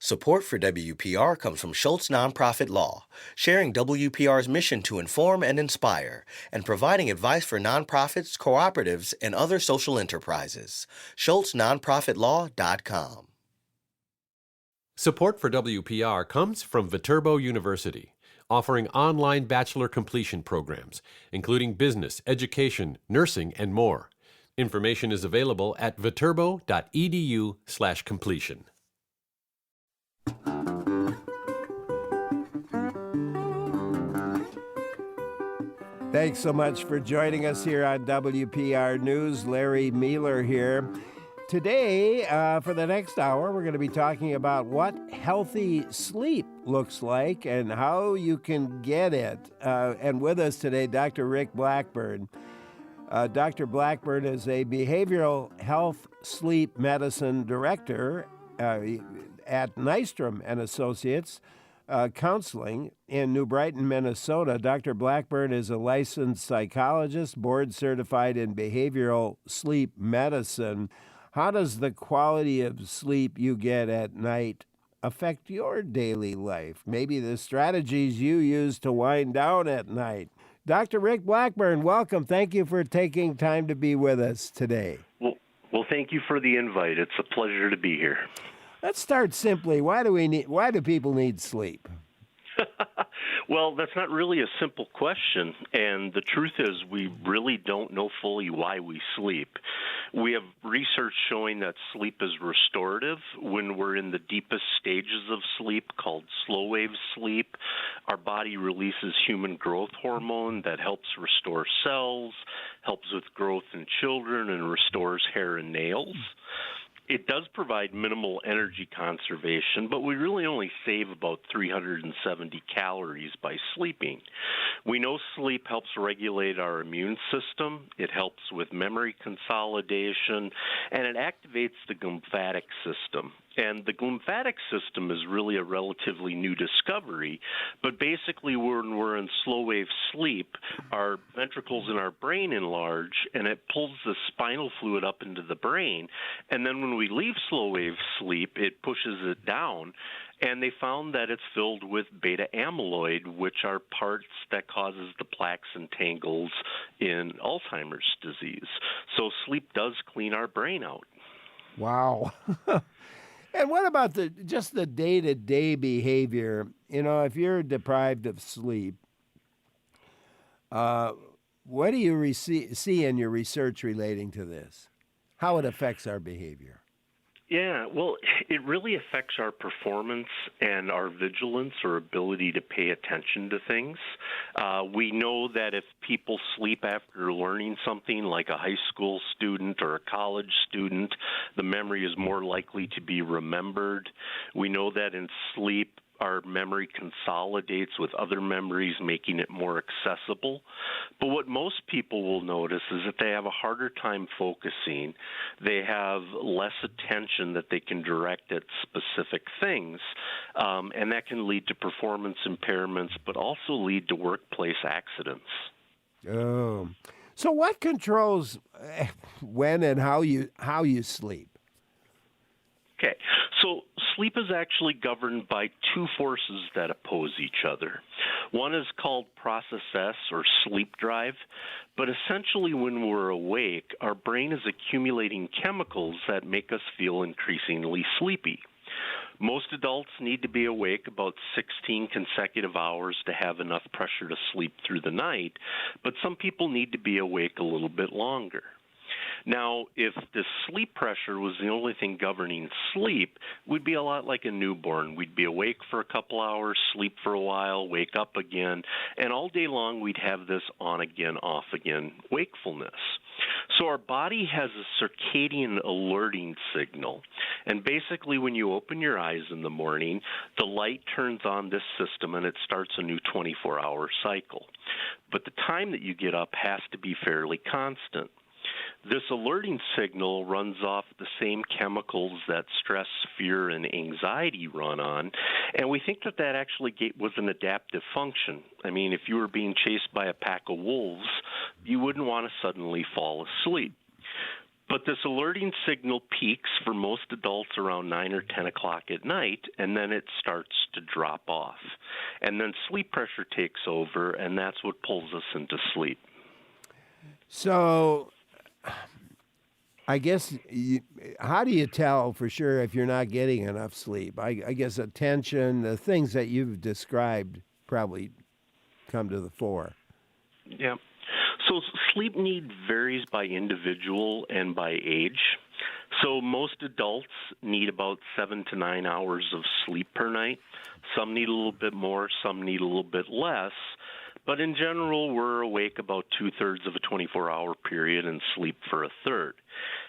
Support for WPR comes from Schultz Nonprofit Law, sharing WPR's mission to inform and inspire, and providing advice for nonprofits, cooperatives, and other social enterprises. SchultzNonprofitLaw.com. Support for WPR comes from Viterbo University, offering online bachelor completion programs, including business, education, nursing, and more. Information is available at viterbo.edu/completion. Thanks so much for joining us here on WPR News. Larry Mueller here. Today, for the next hour, we're going to be talking about what healthy sleep looks like and how you can get it. And with us today, Dr. Rick Blackburn. Dr. Blackburn is a behavioral health sleep medicine director at Nystrom and Associates Counseling in New Brighton, Minnesota. Dr. Blackburn is a licensed psychologist, board certified in behavioral sleep medicine. How does the quality of sleep you get at night affect your daily life? Maybe the strategies you use to wind down at night. Dr. Rick Blackburn, welcome. Thank you for taking time to be with us today. Well, thank you for the invite. It's a pleasure to be here. Let's start simply. Why do people need sleep? Well, that's not really a simple question, and the truth is we really don't know fully why we sleep. We have research showing that sleep is restorative when we're in the deepest stages of sleep, called slow-wave sleep. Our body releases human growth hormone that helps restore cells, helps with growth in children, and restores hair and nails. It does provide minimal energy conservation, but we really only save about 370 calories by sleeping. We know sleep helps regulate our immune system, it helps with memory consolidation, and it activates the glymphatic system. And the glymphatic system is really a relatively new discovery, but basically when we're in slow-wave sleep, our ventricles in our brain enlarge, and it pulls the spinal fluid up into the brain. And then when we leave slow-wave sleep, it pushes it down, and they found that it's filled with beta amyloid, which are parts that causes the plaques and tangles in Alzheimer's disease. So sleep does clean our brain out. Wow. And what about just the day-to-day behavior? You know, if you're deprived of sleep, what do you see in your research relating to this? How it affects our behavior? Yeah, well, it really affects our performance and our vigilance or ability to pay attention to things. We know that if people sleep after learning something, like a high school student or a college student, the memory is more likely to be remembered. We know that in sleep, our memory consolidates with other memories, making it more accessible. But what most people will notice is that they have a harder time focusing. They have less attention that they can direct at specific things, and that can lead to performance impairments, but also lead to workplace accidents. Oh, so what controls when and how you sleep? Okay, so sleep is actually governed by two forces that oppose each other. One is called process S, or sleep drive, but essentially when we're awake, our brain is accumulating chemicals that make us feel increasingly sleepy. Most adults need to be awake about 16 consecutive hours to have enough pressure to sleep through the night, but some people need to be awake a little bit longer. Now, if the sleep pressure was the only thing governing sleep, we'd be a lot like a newborn. We'd be awake for a couple hours, sleep for a while, wake up again, and all day long we'd have this on-again, off-again wakefulness. So our body has a circadian alerting signal, and basically when you open your eyes in the morning, the light turns on this system and it starts a new 24-hour cycle. But the time that you get up has to be fairly constant. This alerting signal runs off the same chemicals that stress, fear, and anxiety run on, and we think that actually was an adaptive function. I mean, if you were being chased by a pack of wolves, you wouldn't want to suddenly fall asleep. But this alerting signal peaks for most adults around 9 or 10 o'clock at night, and then it starts to drop off. And then sleep pressure takes over, and that's what pulls us into sleep. So I guess, how do you tell for sure if you're not getting enough sleep? I guess attention, the things that you've described probably come to the fore. Yeah. So sleep need varies by individual and by age. So most adults need about 7 to 9 hours of sleep per night. Some need a little bit more, some need a little bit less. But in general, we're awake about 2/3 of a 24-hour period and sleep for a third.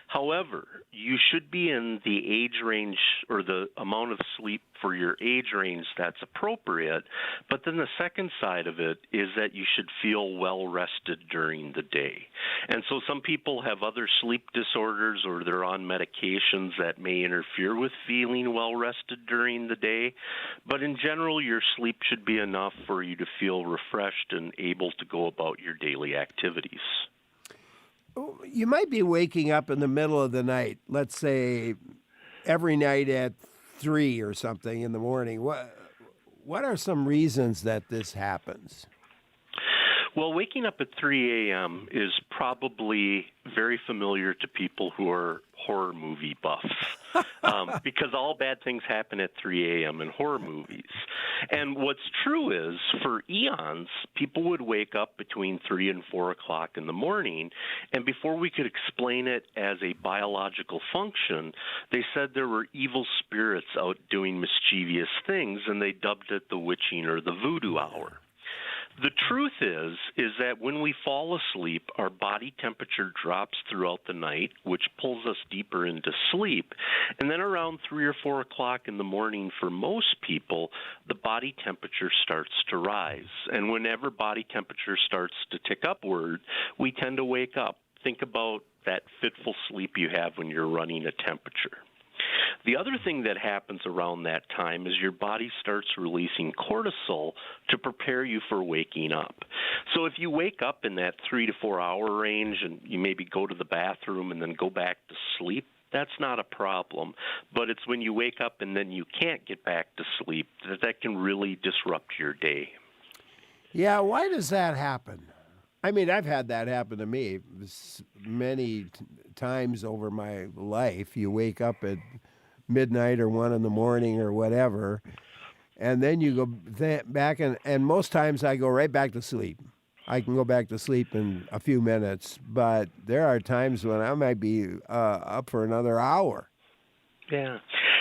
However, you should be in the age range or the amount of sleep for your age range that's appropriate. But then the second side of it is that you should feel well rested during the day. And so some people have other sleep disorders or they're on medications that may interfere with feeling well rested during the day. But in general, your sleep should be enough for you to feel refreshed and able to go about your daily activities. You might be waking up in the middle of the night, let's say every night at 3 or something in the morning. What are some reasons that this happens? Well, waking up at 3 a.m. is probably very familiar to people who are horror movie buffs because all bad things happen at 3 a.m. in horror movies. And what's true is for eons, people would wake up between 3 and 4 o'clock in the morning, and before we could explain it as a biological function, they said there were evil spirits out doing mischievous things, and they dubbed it the witching or the voodoo hour. The truth is that when we fall asleep, our body temperature drops throughout the night, which pulls us deeper into sleep. And then around 3 or 4 o'clock in the morning for most people, the body temperature starts to rise. And whenever body temperature starts to tick upward, we tend to wake up. Think about that fitful sleep you have when you're running a temperature. The other thing that happens around that time is your body starts releasing cortisol to prepare you for waking up. So if you wake up in that 3 to 4 hour range and you maybe go to the bathroom and then go back to sleep, that's not a problem. But it's when you wake up and then you can't get back to sleep that can really disrupt your day. Yeah, why does that happen? I mean, I've had that happen to me many times over my life. You wake up at midnight or 1 in the morning or whatever, and then you go back, and most times I go right back to sleep. I can go back to sleep in a few minutes, but there are times when I might be up for another hour. Yeah.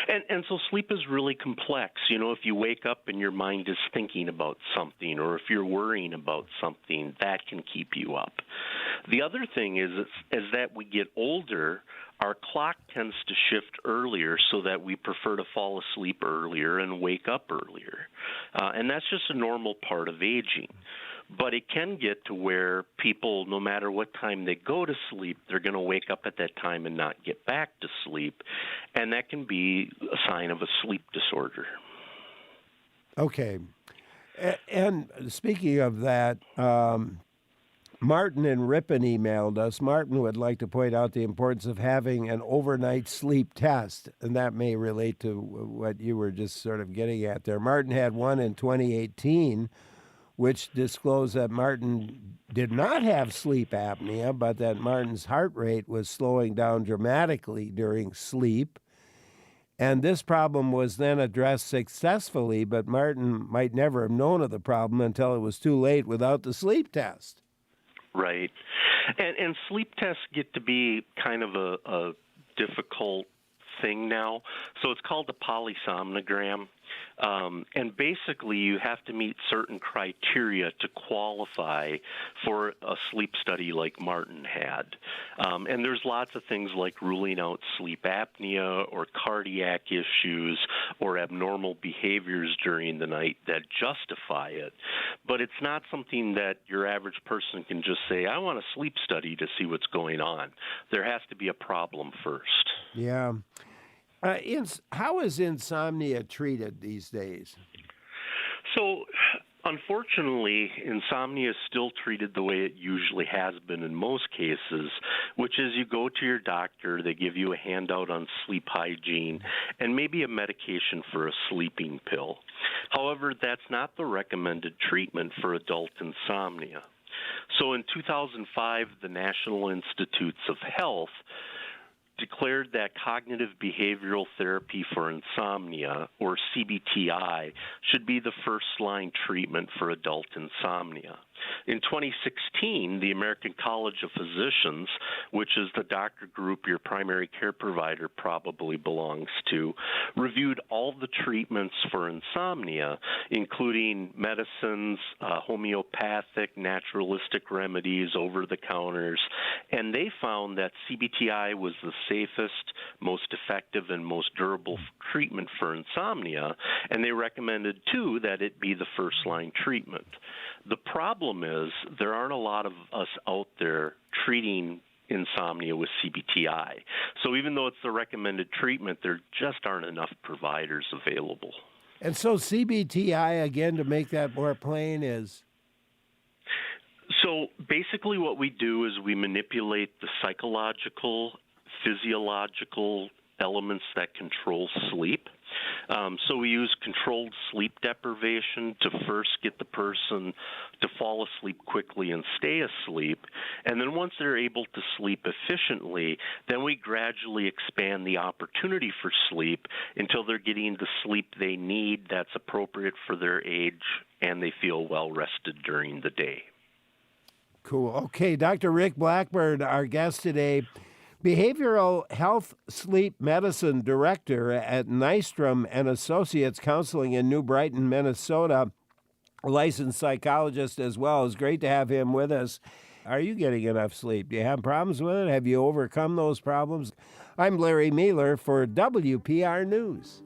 And so sleep is really complex. You know, if you wake up and your mind is thinking about something, or if you're worrying about something, that can keep you up. The other thing is that we get older, our clock tends to shift earlier so that we prefer to fall asleep earlier and wake up earlier. And that's just a normal part of aging. But it can get to where people, no matter what time they go to sleep, they're going to wake up at that time and not get back to sleep. And that can be a sign of a sleep disorder. Okay. And speaking of that, Martin in Ripon emailed us. Martin would like to point out the importance of having an overnight sleep test, and that may relate to what you were just sort of getting at there. Martin had one in 2018, which disclosed that Martin did not have sleep apnea, but that Martin's heart rate was slowing down dramatically during sleep. And this problem was then addressed successfully, but Martin might never have known of the problem until it was too late without the sleep test. Right. And sleep tests get to be kind of a difficult thing now. So it's called the polysomnogram. And basically, you have to meet certain criteria to qualify for a sleep study like Martin had. And there's lots of things like ruling out sleep apnea or cardiac issues or abnormal behaviors during the night that justify it. But it's not something that your average person can just say, I want a sleep study to see what's going on. There has to be a problem first. Yeah. How is insomnia treated these days? So, unfortunately, insomnia is still treated the way it usually has been in most cases, which is you go to your doctor, they give you a handout on sleep hygiene, and maybe a medication for a sleeping pill. However, that's not the recommended treatment for adult insomnia. So in 2005, the National Institutes of Health declared that cognitive behavioral therapy for insomnia, or CBTI, should be the first-line treatment for adult insomnia. In 2016, the American College of Physicians, which is the doctor group your primary care provider probably belongs to, reviewed all the treatments for insomnia, including medicines, homeopathic, naturalistic remedies, over-the-counters, and they found that CBTI was the safest, most effective, and most durable treatment for insomnia, and they recommended, too, that it be the first-line treatment. The problem is there aren't a lot of us out there treating insomnia with CBTI. So even though it's the recommended treatment, there just aren't enough providers available. And so CBTI, again, to make that more plain, is? So basically what we do is we manipulate the psychological, physiological elements that control sleep. So we use controlled sleep deprivation to first get the person to fall asleep quickly and stay asleep. And then once they're able to sleep efficiently, then we gradually expand the opportunity for sleep until they're getting the sleep they need that's appropriate for their age and they feel well rested during the day. Cool. Okay, Dr. Rick Blackburn, our guest today, Behavioral Health Sleep Medicine Director at Nystrom and Associates Counseling in New Brighton, Minnesota, a licensed psychologist as well. It's great to have him with us. Are you getting enough sleep? Do you have problems with it? Have you overcome those problems? I'm Larry Mealer for WPR News.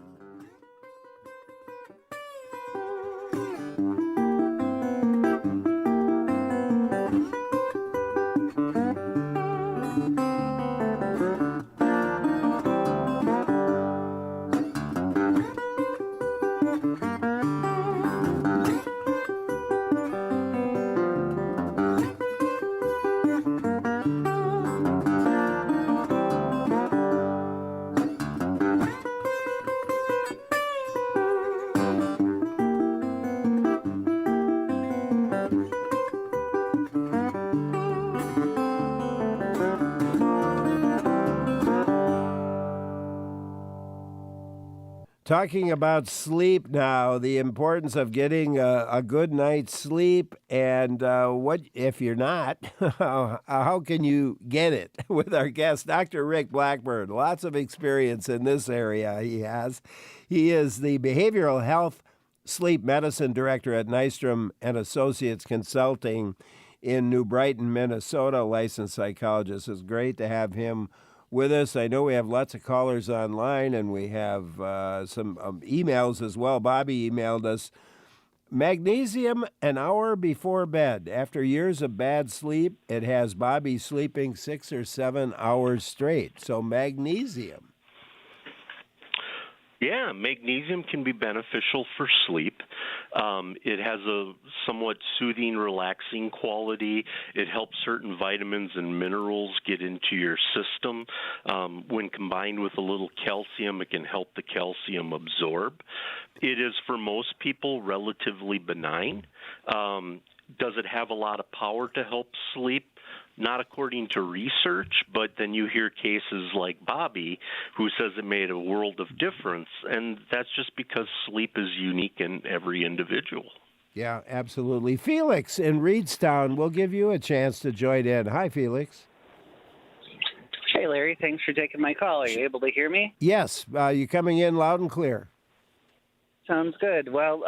Talking about sleep now, the importance of getting a good night's sleep, and what if you're not, how can you get it? With our guest, Dr. Rick Blackburn. Lots of experience in this area he has. He is the Behavioral Health Sleep Medicine Director at Nystrom and Associates Consulting in New Brighton, Minnesota, licensed psychologist. It's great to have him with us. I know we have lots of callers online, and we have some emails as well. Bobby emailed us, magnesium an hour before bed. After years of bad sleep, it has Bobby sleeping 6 or 7 hours straight. So magnesium. Yeah, magnesium can be beneficial for sleep. It has a somewhat soothing, relaxing quality. It helps certain vitamins and minerals get into your system. When combined with a little calcium, it can help the calcium absorb. It is, for most people, relatively benign. Does it have a lot of power to help sleep? Not according to research, but then you hear cases like Bobby, who says it made a world of difference, and that's just because sleep is unique in every individual. Yeah, absolutely. Felix in Reedstown, we'll give you a chance to join in. Hi, Felix. Hey, Larry. Thanks for taking my call. Are you able to hear me? Yes, you coming in loud and clear. Sounds good. Well,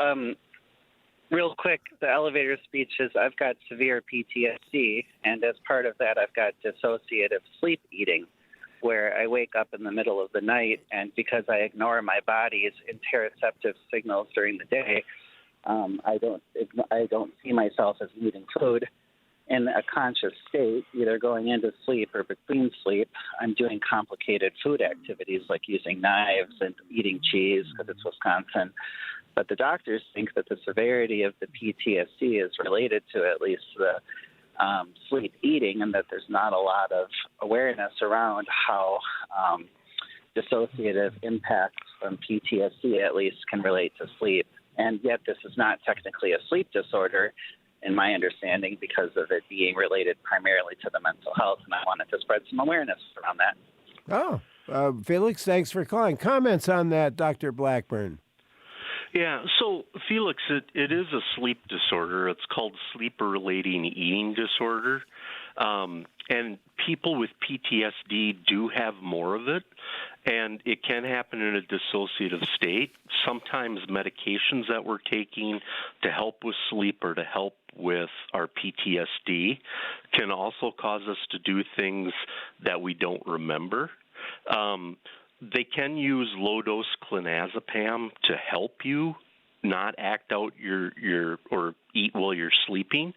real quick, the elevator speech is I've got severe PTSD, and as part of that, I've got dissociative sleep eating, where I wake up in the middle of the night, and because I ignore my body's interoceptive signals during the day, I don't see myself as eating food. In a conscious state, either going into sleep or between sleep, I'm doing complicated food activities like using knives and eating cheese because it's Wisconsin. But the doctors think that the severity of the PTSD is related to at least the sleep eating, and that there's not a lot of awareness around how dissociative impacts from PTSD, at least, can relate to sleep. And yet this is not technically a sleep disorder, in my understanding, because of it being related primarily to the mental health, and I wanted to spread some awareness around that. Felix, thanks for calling. Comments on that, Dr. Blackburn? Yeah, so Felix, it is a sleep disorder. It's called sleep-relating eating disorder. And people with PTSD do have more of it, and it can happen in a dissociative state. Sometimes medications that we're taking to help with sleep or to help with our PTSD can also cause us to do things that we don't remember. They can use low-dose clonazepam to help you not act out your or eat while you're sleeping.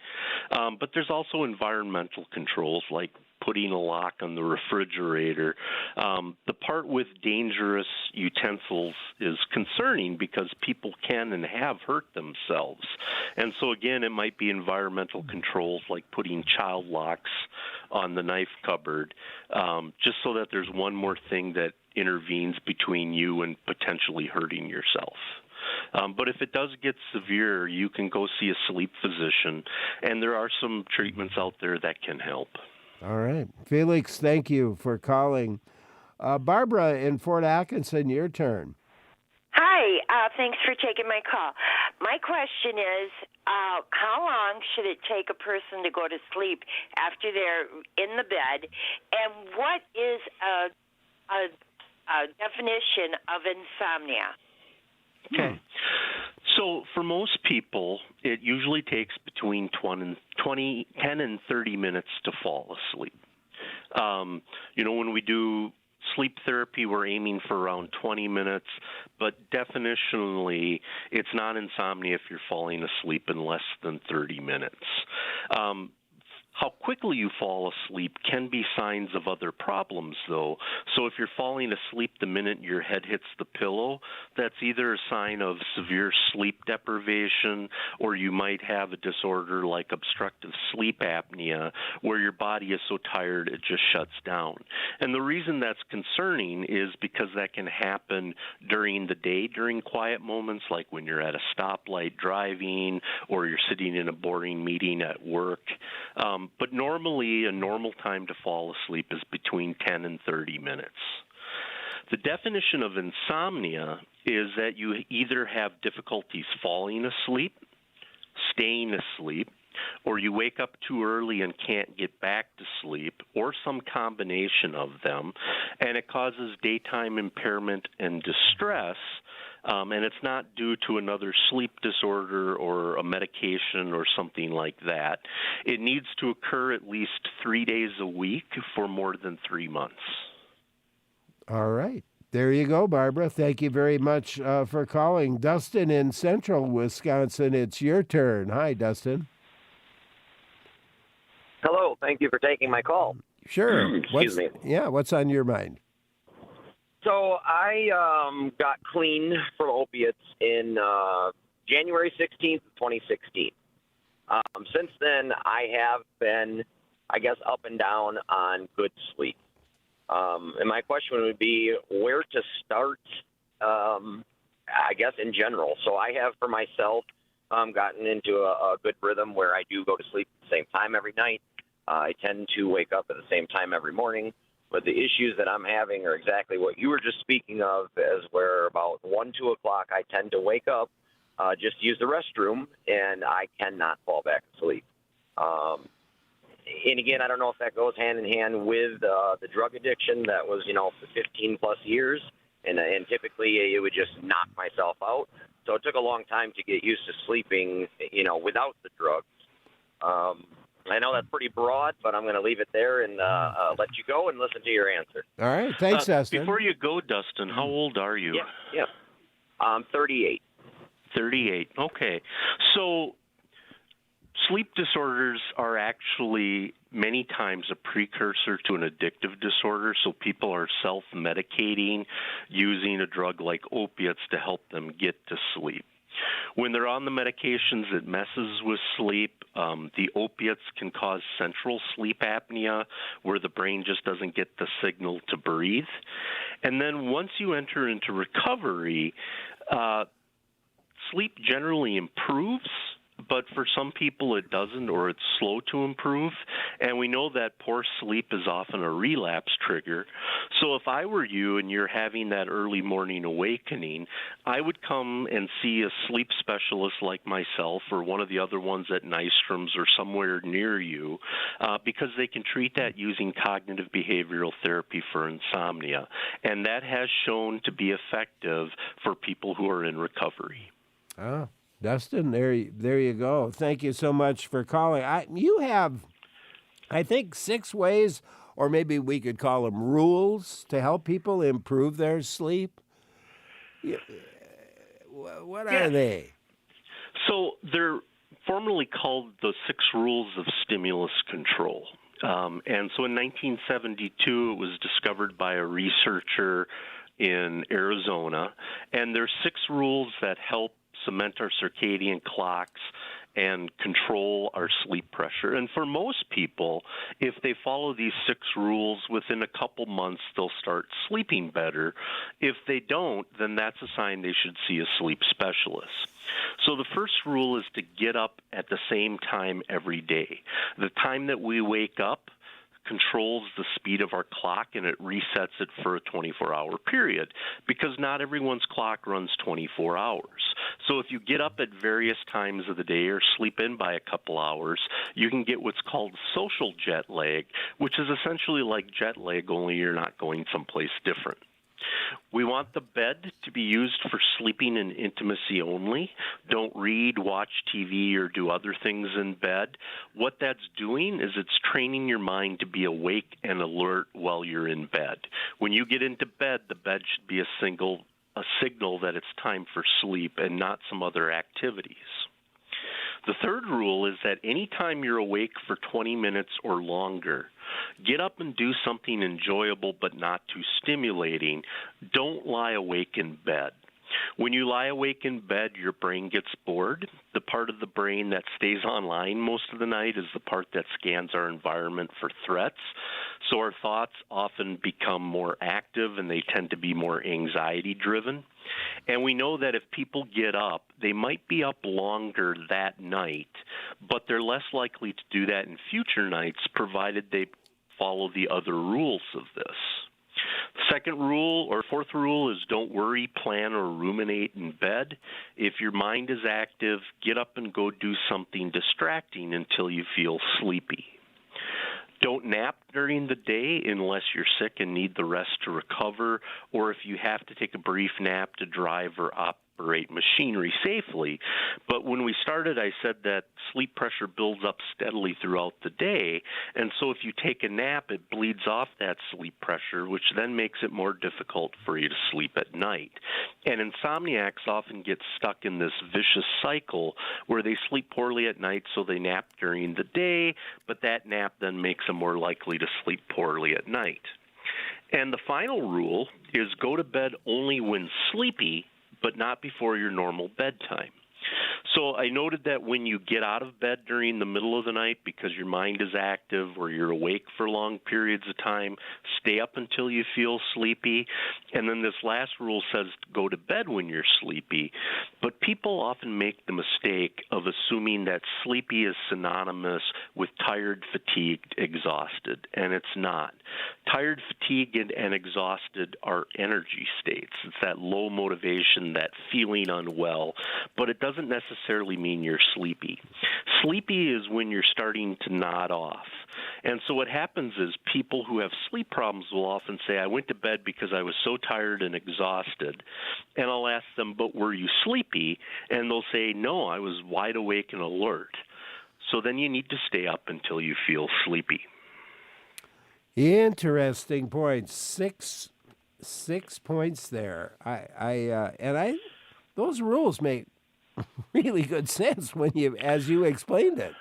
But there's also environmental controls like putting a lock on the refrigerator. The part with dangerous utensils is concerning because people can and have hurt themselves. And so, again, it might be environmental controls like putting child locks on the knife cupboard, just so that there's one more thing that intervenes between you and potentially hurting yourself. But if it does get severe, you can go see a sleep physician, and there are some treatments out there that can help. All right. Felix, thank you for calling. Barbara in Fort Atkinson, your turn. Hi. Thanks for taking my call. My question is, how long should it take a person to go to sleep after they're in the bed, and what is a definition of insomnia? Okay. So for most people, it usually takes between 10 and 30 minutes to fall asleep. When we do sleep therapy, we're aiming for around 20 minutes, but definitionally, it's not insomnia if you're falling asleep in less than 30 minutes. How quickly you fall asleep can be signs of other problems, though. So if you're falling asleep the minute your head hits the pillow, that's either a sign of severe sleep deprivation, or you might have a disorder like obstructive sleep apnea, where your body is so tired it just shuts down. And the reason that's concerning is because that can happen during the day, during quiet moments, like when you're at a stoplight driving, or you're sitting in a boring meeting at work. But normally, a normal time to fall asleep is between 10 and 30 minutes. The definition of insomnia is that you either have difficulties falling asleep, staying asleep, or you wake up too early and can't get back to sleep, or some combination of them, and it causes daytime impairment and distress. And it's not due to another sleep disorder or a medication or something like that. It needs to occur at least 3 days a week for more than 3 months. All right. There you go, Barbara. Thank you very much for calling. Dustin in central Wisconsin, it's your turn. Hi, Dustin. Hello. Thank you for taking my call. Sure. Excuse me. Yeah, what's on your mind? So I got clean from opiates in January 16th, 2016. Since then, I have been, I guess, up and down on good sleep. And my question would be where to start, I guess, in general. So I have, for myself, gotten into a good rhythm where I do go to sleep at the same time every night. I tend to wake up at the same time every morning. But the issues that I'm having are exactly what you were just speaking of, as where about 1, 2 o'clock I tend to wake up, just use the restroom, and I cannot fall back asleep. And again, I don't know if that goes hand in hand with the drug addiction that was, for 15 plus years, and typically it would just knock myself out. So it took a long time to get used to sleeping, without the drugs. I know that's pretty broad, but I'm going to leave it there and let you go and listen to your answer. All right. Thanks, Dustin. Before you go, Dustin, how old are you? Yeah. I'm 38. 38. Okay. So sleep disorders are actually many times a precursor to an addictive disorder, so people are self-medicating using a drug like opiates to help them get to sleep. When they're on the medications, it messes with sleep. The opiates can cause central sleep apnea, where the brain just doesn't get the signal to breathe. And then once you enter into recovery, sleep generally improves, but for some people it doesn't, or it's slow to improve. And we know that poor sleep is often a relapse trigger. So if I were you and you're having that early morning awakening, I would come and see a sleep specialist like myself or one of the other ones at Nystrom's or somewhere near you, because they can treat that using cognitive behavioral therapy for insomnia. And that has shown to be effective for people who are in recovery. Oh, Dustin, there you go. Thank you so much for calling. You have, I think, 6 ways, or maybe we could call them rules, to help people improve their sleep. What are they? So they're formerly called the 6 rules of stimulus control. And so in 1972, it was discovered by a researcher in Arizona. And there's 6 rules that help cement our circadian clocks and control our sleep pressure. And for most people, if they follow these 6 rules, within a couple months, they'll start sleeping better. If they don't, then that's a sign they should see a sleep specialist. So the first rule is to get up at the same time every day. The time that we wake up controls the speed of our clock, and it resets it for a 24-hour period, because not everyone's clock runs 24 hours. So if you get up at various times of the day or sleep in by a couple hours, you can get what's called social jet lag, which is essentially like jet lag, only you're not going someplace different. We want the bed to be used for sleeping and intimacy only. Don't read, watch TV, or do other things in bed. What that's doing is it's training your mind to be awake and alert while you're in bed. When you get into bed, the bed should be a signal that it's time for sleep and not some other activities. The third rule is that anytime you're awake for 20 minutes or longer, get up and do something enjoyable but not too stimulating. Don't lie awake in bed. When you lie awake in bed, your brain gets bored. The part of the brain that stays online most of the night is the part that scans our environment for threats. So our thoughts often become more active, and they tend to be more anxiety-driven. And we know that if people get up, they might be up longer that night, but they're less likely to do that in future nights, provided they follow the other rules of this. Second rule, or fourth rule, is don't worry, plan, or ruminate in bed. If your mind is active, get up and go do something distracting until you feel sleepy. Don't nap during the day unless you're sick and need the rest to recover, or if you have to take a brief nap to drive or operate machinery safely. But when we started, I said that sleep pressure builds up steadily throughout the day, and so if you take a nap, it bleeds off that sleep pressure, which then makes it more difficult for you to sleep at night. And insomniacs often get stuck in this vicious cycle where they sleep poorly at night, so they nap during the day, but that nap then makes them more likely to sleep poorly at night. And the final rule is go to bed only when sleepy, but not before your normal bedtime. So I noted that when you get out of bed during the middle of the night because your mind is active or you're awake for long periods of time, stay up until you feel sleepy. And then this last rule says go to bed when you're sleepy. But people often make the mistake of assuming that sleepy is synonymous with tired, fatigued, exhausted, and it's not. Tired, fatigued, and exhausted are energy states. It's that low motivation, that feeling unwell, but it doesn't necessarily mean you're sleepy. Sleepy is when you're starting to nod off. And so what happens is people who have sleep problems will often say, I went to bed because I was so tired and exhausted. And I'll ask them, but were you sleepy? And they'll say, no, I was wide awake and alert. So then you need to stay up until you feel sleepy. Interesting points. Six points there. Those rules make really good sense as you explained it.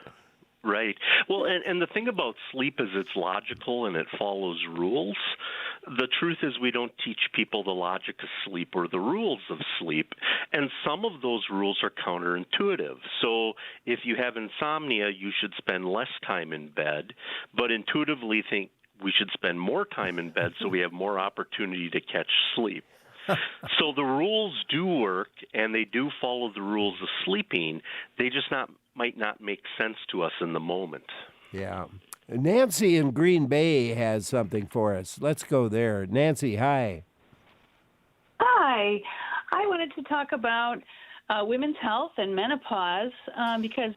Right. Well, and the thing about sleep is it's logical and it follows rules. The truth is we don't teach people the logic of sleep or the rules of sleep, and some of those rules are counterintuitive. So if you have insomnia, you should spend less time in bed, but intuitively think we should spend more time in bed so we have more opportunity to catch sleep. So the rules do work, and they do follow the rules of sleeping. They just might not make sense to us in the moment. Yeah. Nancy in Green Bay has something for us. Let's go there. Nancy, hi. Hi. I wanted to talk about women's health and menopause because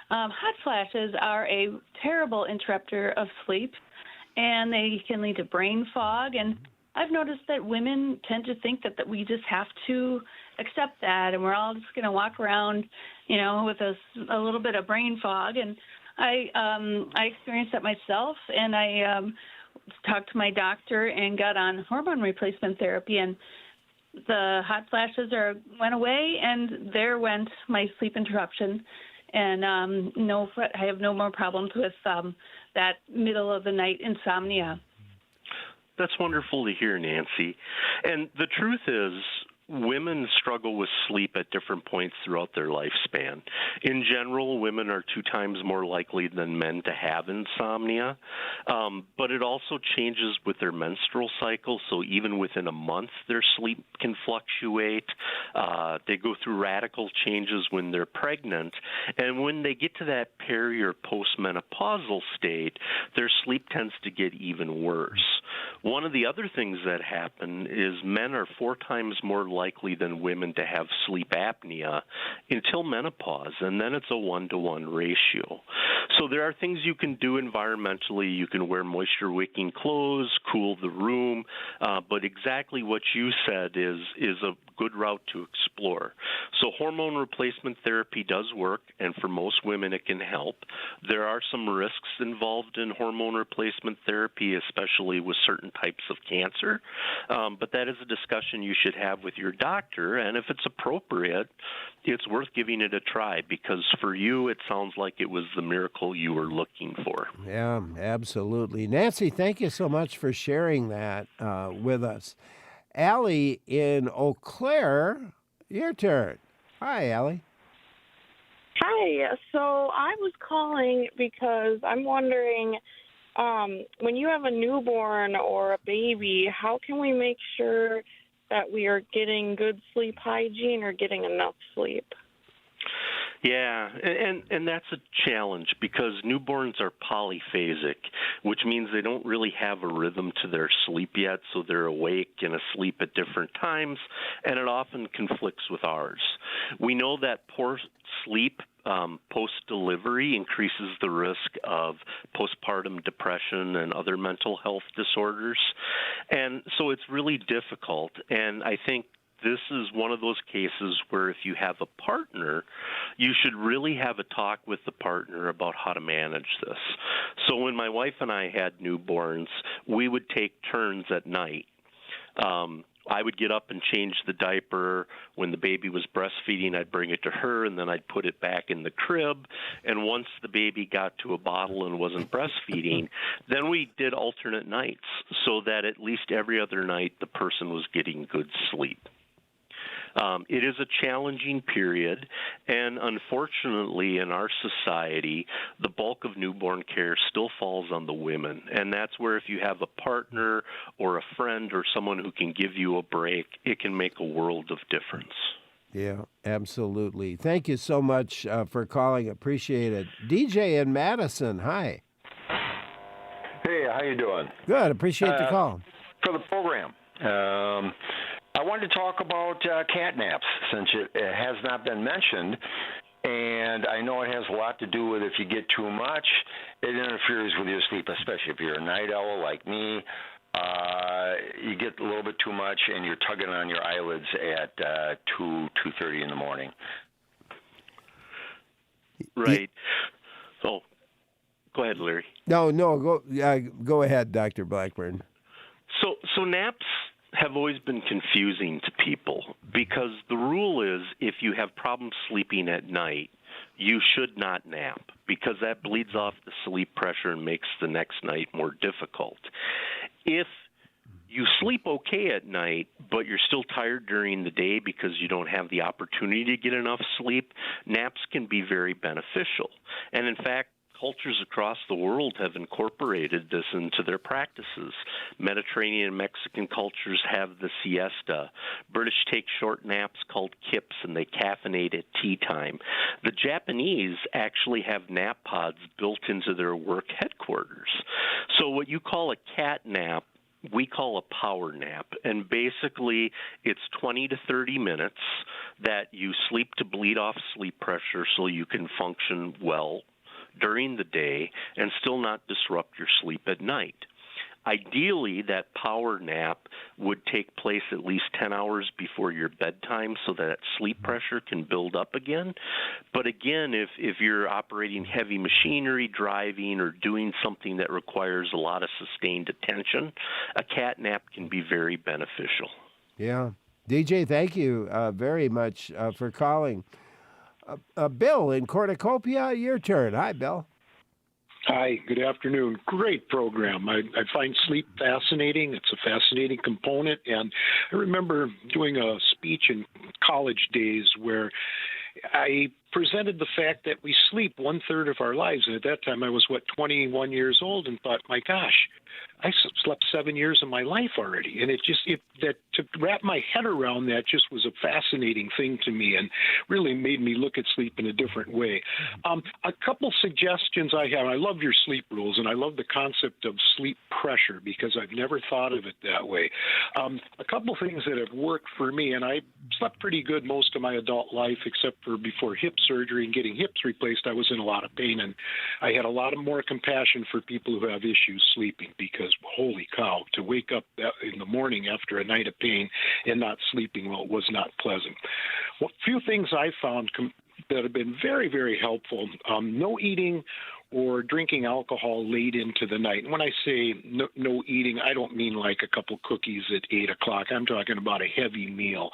hot flashes are a terrible interrupter of sleep, and they can lead to brain fog. And I've noticed that women tend to think that we just have to accept that, and we're all just going to walk around, with a little bit of brain fog. And I experienced that myself, and I talked to my doctor and got on hormone replacement therapy, and the hot flashes went away, and there went my sleep interruption. And I have no more problems with that middle of the night insomnia. That's wonderful to hear, Nancy. And the truth is, women struggle with sleep at different points throughout their lifespan. In general, women are 2 times more likely than men to have insomnia, but it also changes with their menstrual cycle. So even within a month, their sleep can fluctuate. They go through radical changes when they're pregnant, and when they get to that peri or postmenopausal state, their sleep tends to get even worse. One of the other things that happen is men are 4 times more likely than women to have sleep apnea until menopause, and then it's a 1-to-1 ratio. So there are things you can do environmentally. You can wear moisture-wicking clothes, cool the room, but exactly what you said is a good route to explore. So hormone replacement therapy does work, and for most women it can help. There are some risks involved in hormone replacement therapy, especially with certain types of cancer, but that is a discussion you should have with your doctor, and if it's appropriate, it's worth giving it a try, because for you it sounds like it was the miracle you were looking for. Yeah, absolutely. Nancy, thank you so much for sharing that with us. Allie in Eau Claire, your turn. Hi, Allie. Hi. So I was calling because I'm wondering, when you have a newborn or a baby, how can we make sure that we are getting good sleep hygiene or getting enough sleep? Yeah, and that's a challenge because newborns are polyphasic, which means they don't really have a rhythm to their sleep yet, so they're awake and asleep at different times, and it often conflicts with ours. We know that poor sleep post-delivery increases the risk of postpartum depression and other mental health disorders, and so it's really difficult, and I think this is one of those cases where if you have a partner, you should really have a talk with the partner about how to manage this. So when my wife and I had newborns, we would take turns at night. I would get up and change the diaper. When the baby was breastfeeding, I'd bring it to her, and then I'd put it back in the crib. And once the baby got to a bottle and wasn't breastfeeding, then we did alternate nights so that at least every other night the person was getting good sleep. It is a challenging period, and unfortunately in our society, the bulk of newborn care still falls on the women, and that's where if you have a partner or a friend or someone who can give you a break, it can make a world of difference. Yeah, absolutely. Thank you so much for calling. Appreciate it. DJ in Madison, hi. Hey, how you doing? Good. Appreciate the call. For the program. I wanted to talk about cat naps, since it has not been mentioned, and I know it has a lot to do with if you get too much, it interferes with your sleep, especially if you're a night owl like me. You get a little bit too much, and you're tugging on your eyelids at 2:30 in the morning. Right. Oh, go ahead, Larry. No, go ahead, Dr. Blackburn. So naps have always been confusing to people because the rule is if you have problems sleeping at night, you should not nap because that bleeds off the sleep pressure and makes the next night more difficult. If you sleep okay at night, but you're still tired during the day because you don't have the opportunity to get enough sleep, naps can be very beneficial. And in fact, cultures across the world have incorporated this into their practices. Mediterranean and Mexican cultures have the siesta. British take short naps called kips, and they caffeinate at tea time. The Japanese actually have nap pods built into their work headquarters. So what you call a cat nap, we call a power nap, and basically it's 20 to 30 minutes that you sleep to bleed off sleep pressure so you can function well during the day and still not disrupt your sleep at night. Ideally, that power nap would take place at least 10 hours before your bedtime so that sleep pressure can build up again. But again, if you're operating heavy machinery, driving, or doing something that requires a lot of sustained attention, a cat nap can be very beneficial. Yeah. DJ, thank you very much for calling. Bill in Cornucopia, your turn. Hi, Bill. Hi, good afternoon. Great program. I find sleep fascinating. It's a fascinating component. And I remember doing a speech in college days where I presented the fact that we sleep 1/3 of our lives. And at that time, I was, 21 years old, and thought, my gosh, I slept 7 years of my life already. And to wrap my head around that just was a fascinating thing to me and really made me look at sleep in a different way. A couple suggestions I have. I love your sleep rules, and I love the concept of sleep pressure because I've never thought of it that way. A couple things that have worked for me, and I slept pretty good most of my adult life except for before hip surgery and getting hips replaced. I was in a lot of pain, and I had a lot of more compassion for people who have issues sleeping because, holy cow, to wake up in the morning after a night of pain and not sleeping well was not pleasant. Well, a few things I found that have been very, very helpful. No eating or drinking alcohol late into the night. And when I say no eating, I don't mean like a couple cookies at 8 o'clock. I'm talking about a heavy meal.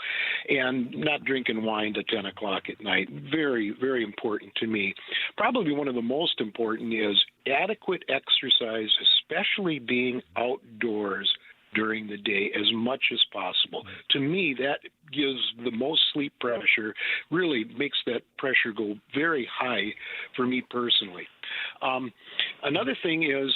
And not drinking wine to 10 o'clock at night. Very, very important to me. Probably one of the most important is adequate exercise, especially being outdoors during the day as much as possible. To me, that gives the most sleep pressure, really makes that pressure go very high for me personally. Another thing is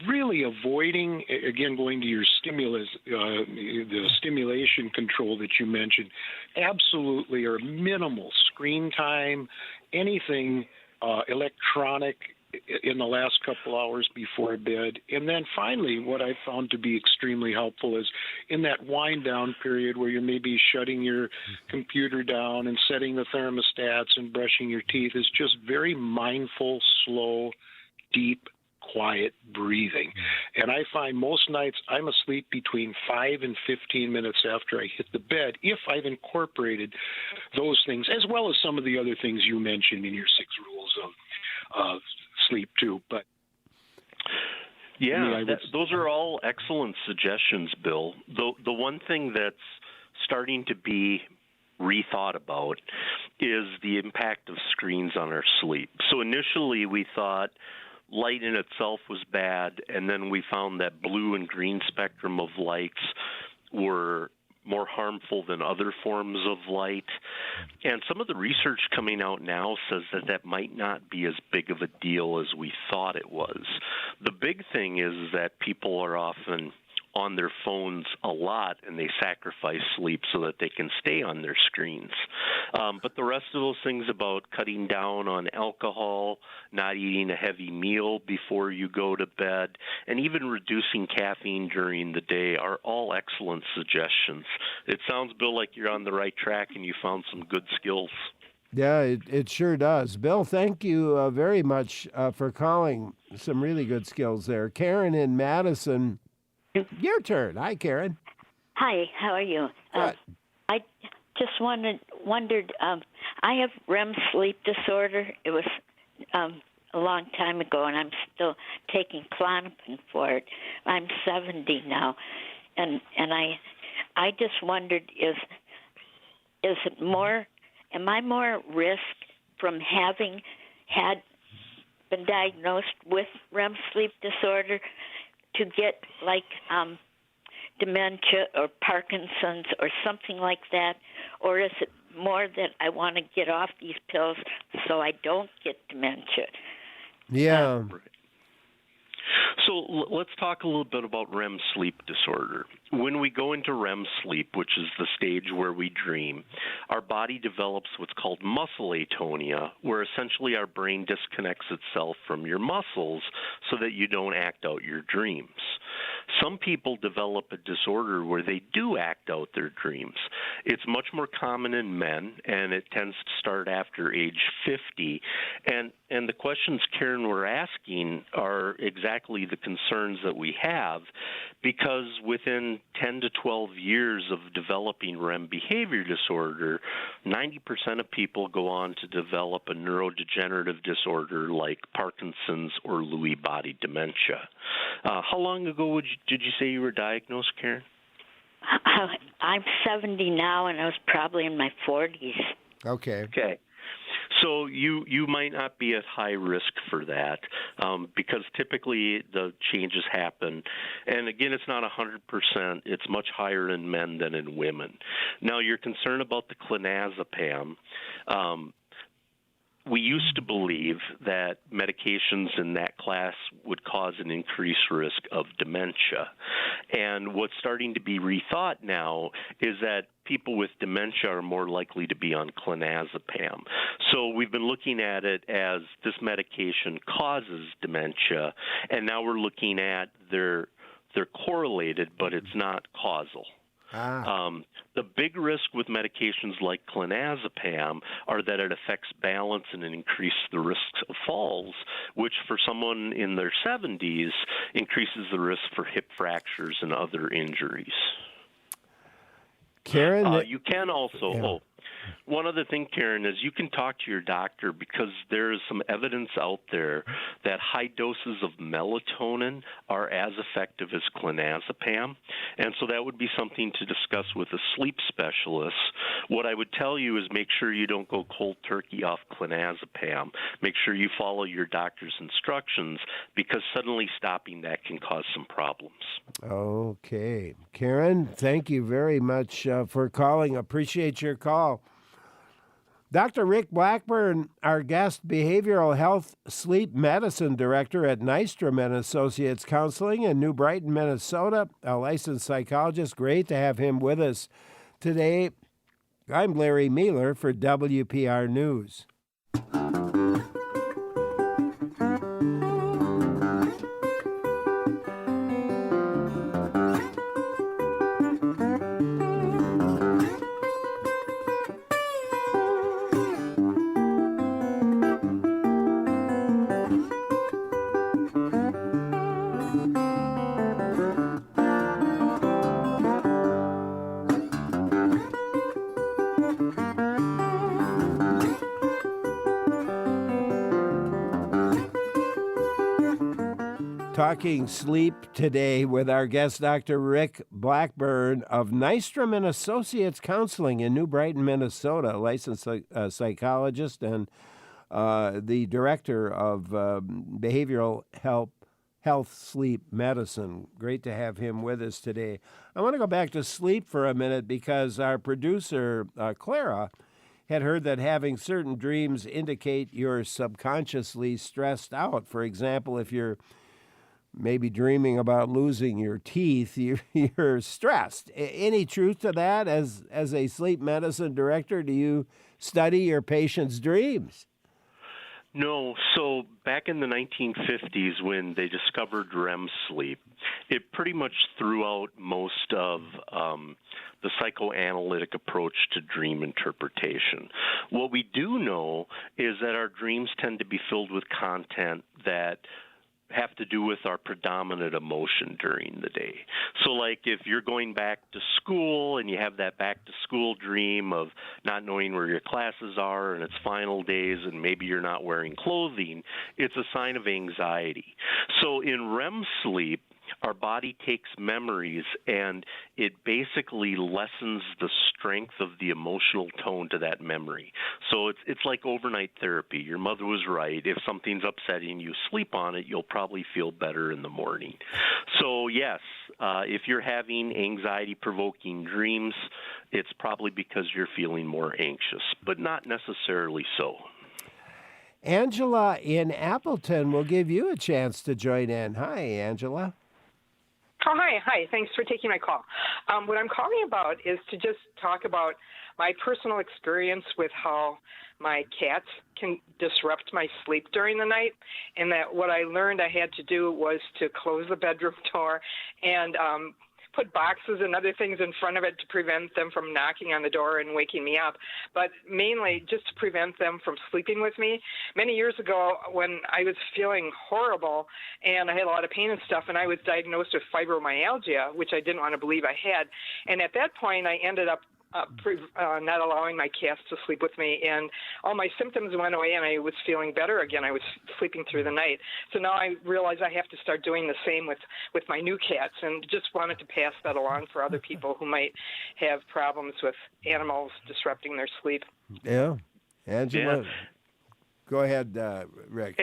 really avoiding, again, going to your stimulus, the stimulation control that you mentioned, absolutely or minimal screen time, anything electronic in the last couple hours before bed. And then finally, what I found to be extremely helpful is in that wind down period where you're maybe shutting your computer down and setting the thermostats and brushing your teeth is just very mindful, slow, deep, quiet breathing. And I find most nights I'm asleep between 5 and 15 minutes after I hit the bed if I've incorporated those things, as well as some of the other things you mentioned in your 6 rules of sleep too. But yeah, those are all excellent suggestions, Bill. The one thing that's starting to be rethought about is the impact of screens on our sleep. So initially we thought light in itself was bad, and then we found that blue and green spectrum of lights were more harmful than other forms of light. And some of the research coming out now says that that might not be as big of a deal as we thought it was. The big thing is that people are often on their phones a lot, and they sacrifice sleep so that they can stay on their screens. But the rest of those things about cutting down on alcohol, not eating a heavy meal before you go to bed, and even reducing caffeine during the day are all excellent suggestions. It sounds, Bill, like you're on the right track and you found some good skills. Yeah, it sure does. Bill, thank you very much for calling. Some really good skills there. Karen in Madison, your turn. Hi, Karen. Hi, how are you? I just wondered, I have REM sleep disorder. It was a long time ago, and I'm still taking Klonopin for it. I'm 70 now, and I just wondered, is it more, am I more at risk from having been diagnosed with REM sleep disorder to get dementia or Parkinson's or something like that? Or is it more that I want to get off these pills so I don't get dementia? Yeah. So let's talk a little bit about REM sleep disorder. When we go into REM sleep, which is the stage where we dream, our body develops what's called muscle atonia, where essentially our brain disconnects itself from your muscles so that you don't act out your dreams. Some people develop a disorder where they do act out their dreams. It's much more common in men, and it tends to start after age 50. And the questions, Karen, we're asking are exactly the concerns that we have, because within 10 to 12 years of developing REM behavior disorder, 90% of people go on to develop a neurodegenerative disorder like Parkinson's or Lewy body dementia. How long ago did you say you were diagnosed, Karen? I'm 70 now, and I was probably in my 40s. Okay. Okay. So you might not be at high risk for that because typically the changes happen. And again, it's not 100%. It's much higher in men than in women. Now, you're concerned about the clonazepam. We used to believe that medications in that class would cause an increased risk of dementia. And what's starting to be rethought now is that people with dementia are more likely to be on clonazepam. So we've been looking at it as this medication causes dementia, and now we're looking at they're correlated, but it's not causal. The big risk with medications like clonazepam are that it affects balance and it increases the risks of falls, which for someone in their 70s increases the risk for hip fractures and other injuries. Karen? You can also, one other thing, Karen, is you can talk to your doctor because there is some evidence out there that high doses of melatonin are as effective as clonazepam. And so that would be something to discuss with a sleep specialist. What I would tell you is make sure you don't go cold turkey off clonazepam. Make sure you follow your doctor's instructions because suddenly stopping that can cause some problems. Okay. Karen, thank you very much for calling. Appreciate your call. Dr. Rick Blackburn, our guest, behavioral health sleep medicine director at Nystrom and Associates Counseling in New Brighton, Minnesota, a licensed psychologist. Great to have him with us today. I'm Larry Mealer for WPR News. Talking sleep today with our guest, Dr. Rick Blackburn of Nystrom and Associates Counseling in New Brighton, Minnesota, a licensed psychologist and the director of behavioral health sleep medicine. Great to have him with us today. I want to go back to sleep for a minute because our producer, Clara, had heard that having certain dreams indicate you're subconsciously stressed out. For example, if you're maybe dreaming about losing your teeth, you're stressed. Any truth to that? As a sleep medicine director, do you study your patients' dreams? No. So back in the 1950s when they discovered REM sleep, it pretty much threw out most of the psychoanalytic approach to dream interpretation. What we do know is that our dreams tend to be filled with content that have to do with our predominant emotion during the day. So like if you're going back to school and you have that back to school dream of not knowing where your classes are and it's final days and maybe you're not wearing clothing, it's a sign of anxiety. So in REM sleep, our body takes memories and it basically lessens the strength of the emotional tone to that memory. So it's like overnight therapy. Your mother was right. If something's upsetting you, sleep on it. You'll probably feel better in the morning. So yes, if you're having anxiety-provoking dreams, it's probably because you're feeling more anxious, but not necessarily so. Angela in Appleton will give you a chance to join in. Hi, Angela. Oh, hi. Thanks for taking my call. What I'm calling about is to just talk about my personal experience with how my cats can disrupt my sleep during the night, and that what I learned I had to do was to close the bedroom door and put boxes and other things in front of it to prevent them from knocking on the door and waking me up, but mainly just to prevent them from sleeping with me. Many years ago, when I was feeling horrible and I had a lot of pain and stuff, and I was diagnosed with fibromyalgia, which I didn't want to believe I had, and at that point I ended up not allowing my cats to sleep with me, and all my symptoms went away and I was feeling better again. I was sleeping through the night. So now I realize I have to start doing the same with my new cats, and just wanted to pass that along for other people who might have problems with animals disrupting their sleep. Yeah. Angela, Yeah. Go ahead, Rick.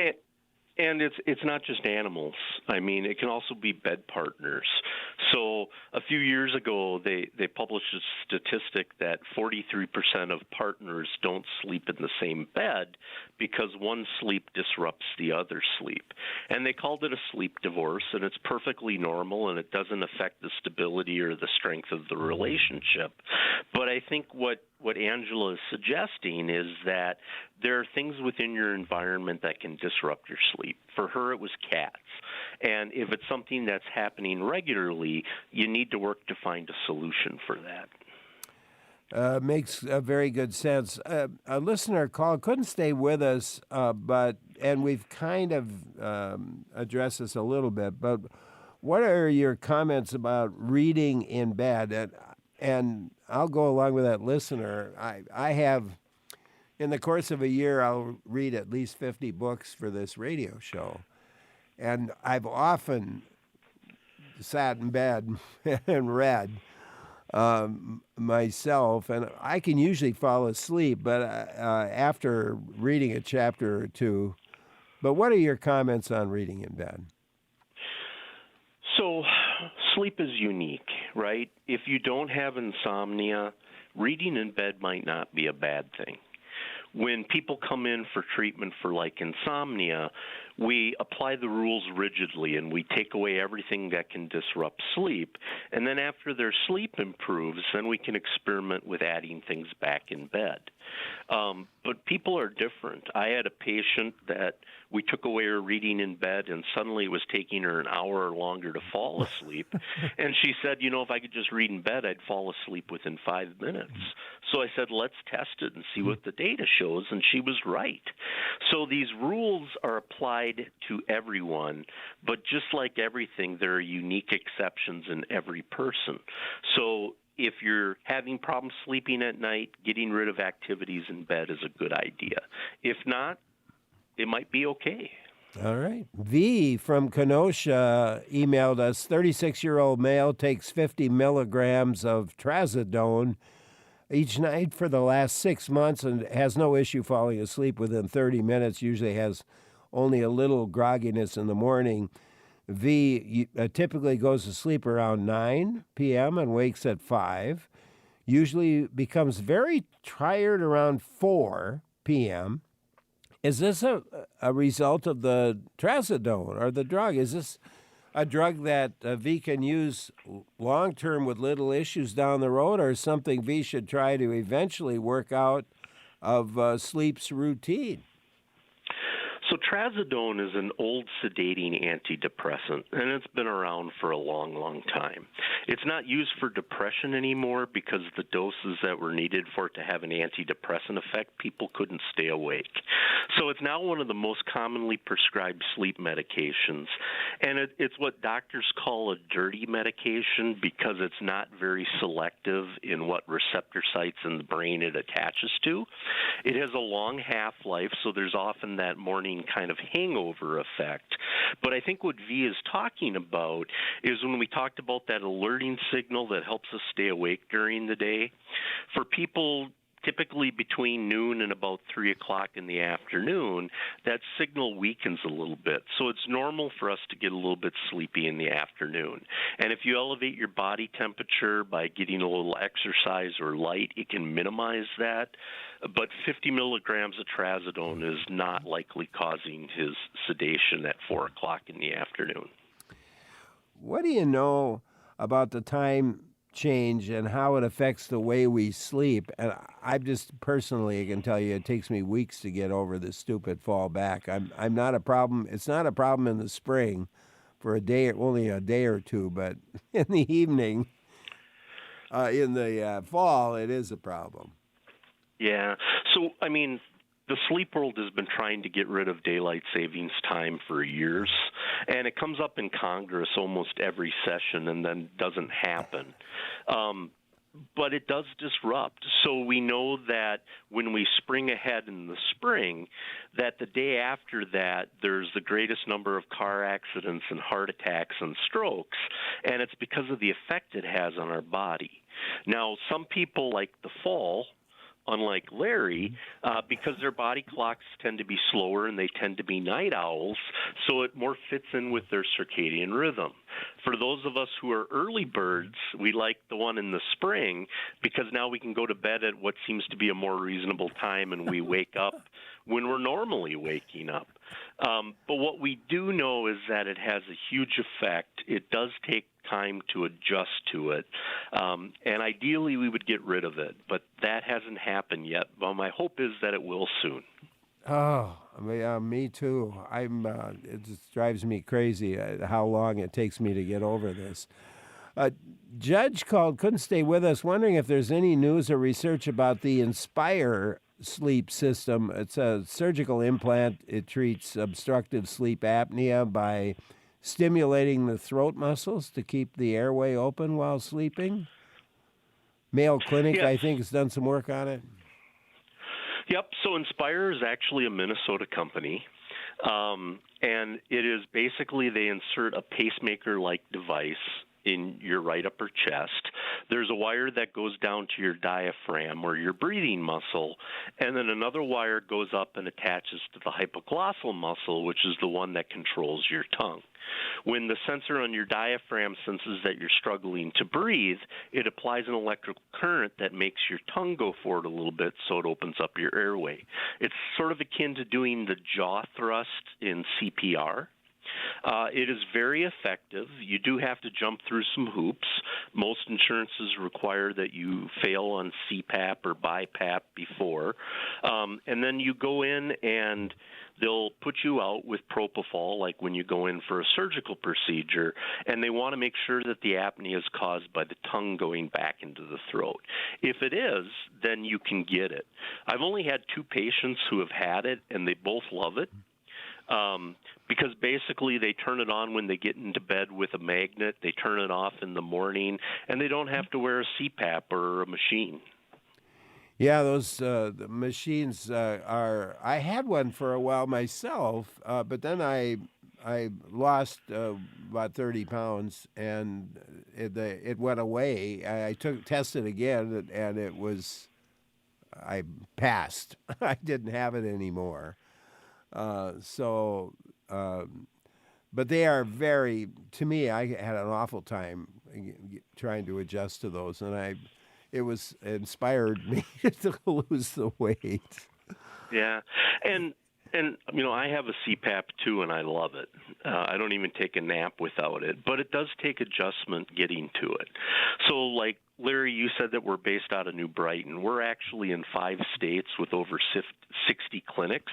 And it's not just animals. I mean, it can also be bed partners. So a few years ago, they published a statistic that 43% of partners don't sleep in the same bed because one sleep disrupts the other sleep. And they called it a sleep divorce, and it's perfectly normal, and it doesn't affect the stability or the strength of the relationship. But I think what Angela is suggesting is that there are things within your environment that can disrupt your sleep. For her, it was cats. And if it's something that's happening regularly, you need to work to find a solution for that. Makes very good sense. A listener called, couldn't stay with us, and we've kind of addressed this a little bit, but what are your comments about reading in bed? And I'll go along with that listener. I have, in the course of a year, I'll read at least 50 books for this radio show. And I've often sat in bed and read myself, and I can usually fall asleep, but after reading a chapter or two. But what are your comments on reading in bed? So sleep is unique, right? If you don't have insomnia, reading in bed might not be a bad thing. When people come in for treatment for like insomnia, we apply the rules rigidly and we take away everything that can disrupt sleep. And then after their sleep improves, then we can experiment with adding things back in bed. But people are different. I had a patient that we took away her reading in bed, and suddenly it was taking her an hour or longer to fall asleep. And she said, if I could just read in bed, I'd fall asleep within 5 minutes. So I said, let's test it and see what the data shows, and she was right. So these rules are applied to everyone, but just like everything, there are unique exceptions in every person. So if you're having problems sleeping at night, getting rid of activities in bed is a good idea. If not, it might be okay. All right. V from Kenosha emailed us, 36-year-old male takes 50 milligrams of trazodone each night for the last 6 months and has no issue falling asleep within 30 minutes, usually has only a little grogginess in the morning. V typically goes to sleep around 9 p.m. and wakes at 5, usually becomes very tired around 4 p.m. Is this a result of the trazodone or the drug? Is this a drug that V can use long-term with little issues down the road, or something V should try to eventually work out of sleep's routine? So trazodone is an old sedating antidepressant, and it's been around for a long, long time. It's not used for depression anymore because the doses that were needed for it to have an antidepressant effect, people couldn't stay awake. So it's now one of the most commonly prescribed sleep medications, and it's what doctors call a dirty medication because it's not very selective in what receptor sites in the brain it attaches to. It has a long half-life, so there's often that morning calming kind of hangover effect. But I think what V is talking about is when we talked about that alerting signal that helps us stay awake during the day, for people typically between noon and about 3 o'clock in the afternoon, that signal weakens a little bit. So it's normal for us to get a little bit sleepy in the afternoon. And if you elevate your body temperature by getting a little exercise or light, it can minimize that. But 50 milligrams of trazodone is not likely causing his sedation at 4 o'clock in the afternoon. What do you know about the time change and how it affects the way we sleep? And I just personally, I can tell you, it takes me weeks to get over this stupid fall back. I'm not a problem. It's not a problem in the spring for a day, only a day or two, but in the evening, in the fall, it is a problem. Yeah. So, I mean, the sleep world has been trying to get rid of daylight savings time for years, and it comes up in Congress almost every session and then doesn't happen. But it does disrupt. So we know that when we spring ahead in the spring, that the day after that, there's the greatest number of car accidents and heart attacks and strokes, and it's because of the effect it has on our body. Now, some people like the fall, unlike Larry, because their body clocks tend to be slower and they tend to be night owls, so it more fits in with their circadian rhythm. For those of us who are early birds, we like the one in the spring because now we can go to bed at what seems to be a more reasonable time and we wake up when we're normally waking up. But what we do know is that it has a huge effect. It does take time to adjust to it. And ideally, we would get rid of it, but that hasn't happened yet. But my hope is that it will soon. Oh, me too. It just drives me crazy how long it takes me to get over this. Judge called, couldn't stay with us, wondering if there's any news or research about the Inspire sleep system. It's a surgical implant. It treats obstructive sleep apnea by stimulating the throat muscles to keep the airway open while sleeping. Mayo Clinic, I think, has done some work on it. Yep. So Inspire is actually a Minnesota company. And it is basically they insert a pacemaker-like device in your right upper chest. There's a wire that goes down to your diaphragm or your breathing muscle, and then another wire goes up and attaches to the hypoglossal muscle, which is the one that controls your tongue. When the sensor on your diaphragm senses that you're struggling to breathe, it applies an electrical current that makes your tongue go forward a little bit so it opens up your airway. It's sort of akin to doing the jaw thrust in CPR. It is very effective. You do have to jump through some hoops. Most insurances require that you fail on CPAP or BiPAP before. And then you go in and they'll put you out with propofol, like when you go in for a surgical procedure, and they want to make sure that the apnea is caused by the tongue going back into the throat. If it is, then you can get it. I've only had 2 patients who have had it, and they both love it. Because basically they turn it on when they get into bed with a magnet, they turn it off in the morning, and they don't have to wear a CPAP or a machine. Yeah, those the machines are. I had one for a while myself, but then I lost about 30 pounds, and it went away. I tested again, and it was I passed. I didn't have it anymore. But they are very, to me, I had an awful time trying to adjust to those, and it was inspired me to lose the weight. Yeah, and you know, I have a CPAP too, and I love it. I don't even take a nap without it, but it does take adjustment getting to it. So, like Larry, you said that we're based out of New Brighton. We're actually in 5 states with over 60 clinics,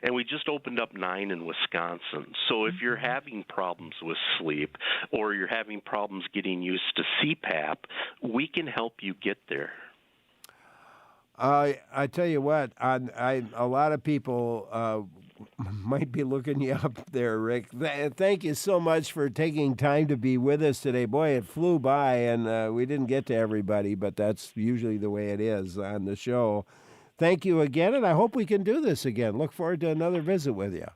and we just opened up 9 in Wisconsin. So if you're having problems with sleep or you're having problems getting used to CPAP, we can help you get there. I tell you what, a lot of people might be looking you up there, Rick. Thank you so much for taking time to be with us today. Boy, it flew by, and we didn't get to everybody, but that's usually the way it is on the show. Thank you again, and I hope we can do this again. Look forward to another visit with you.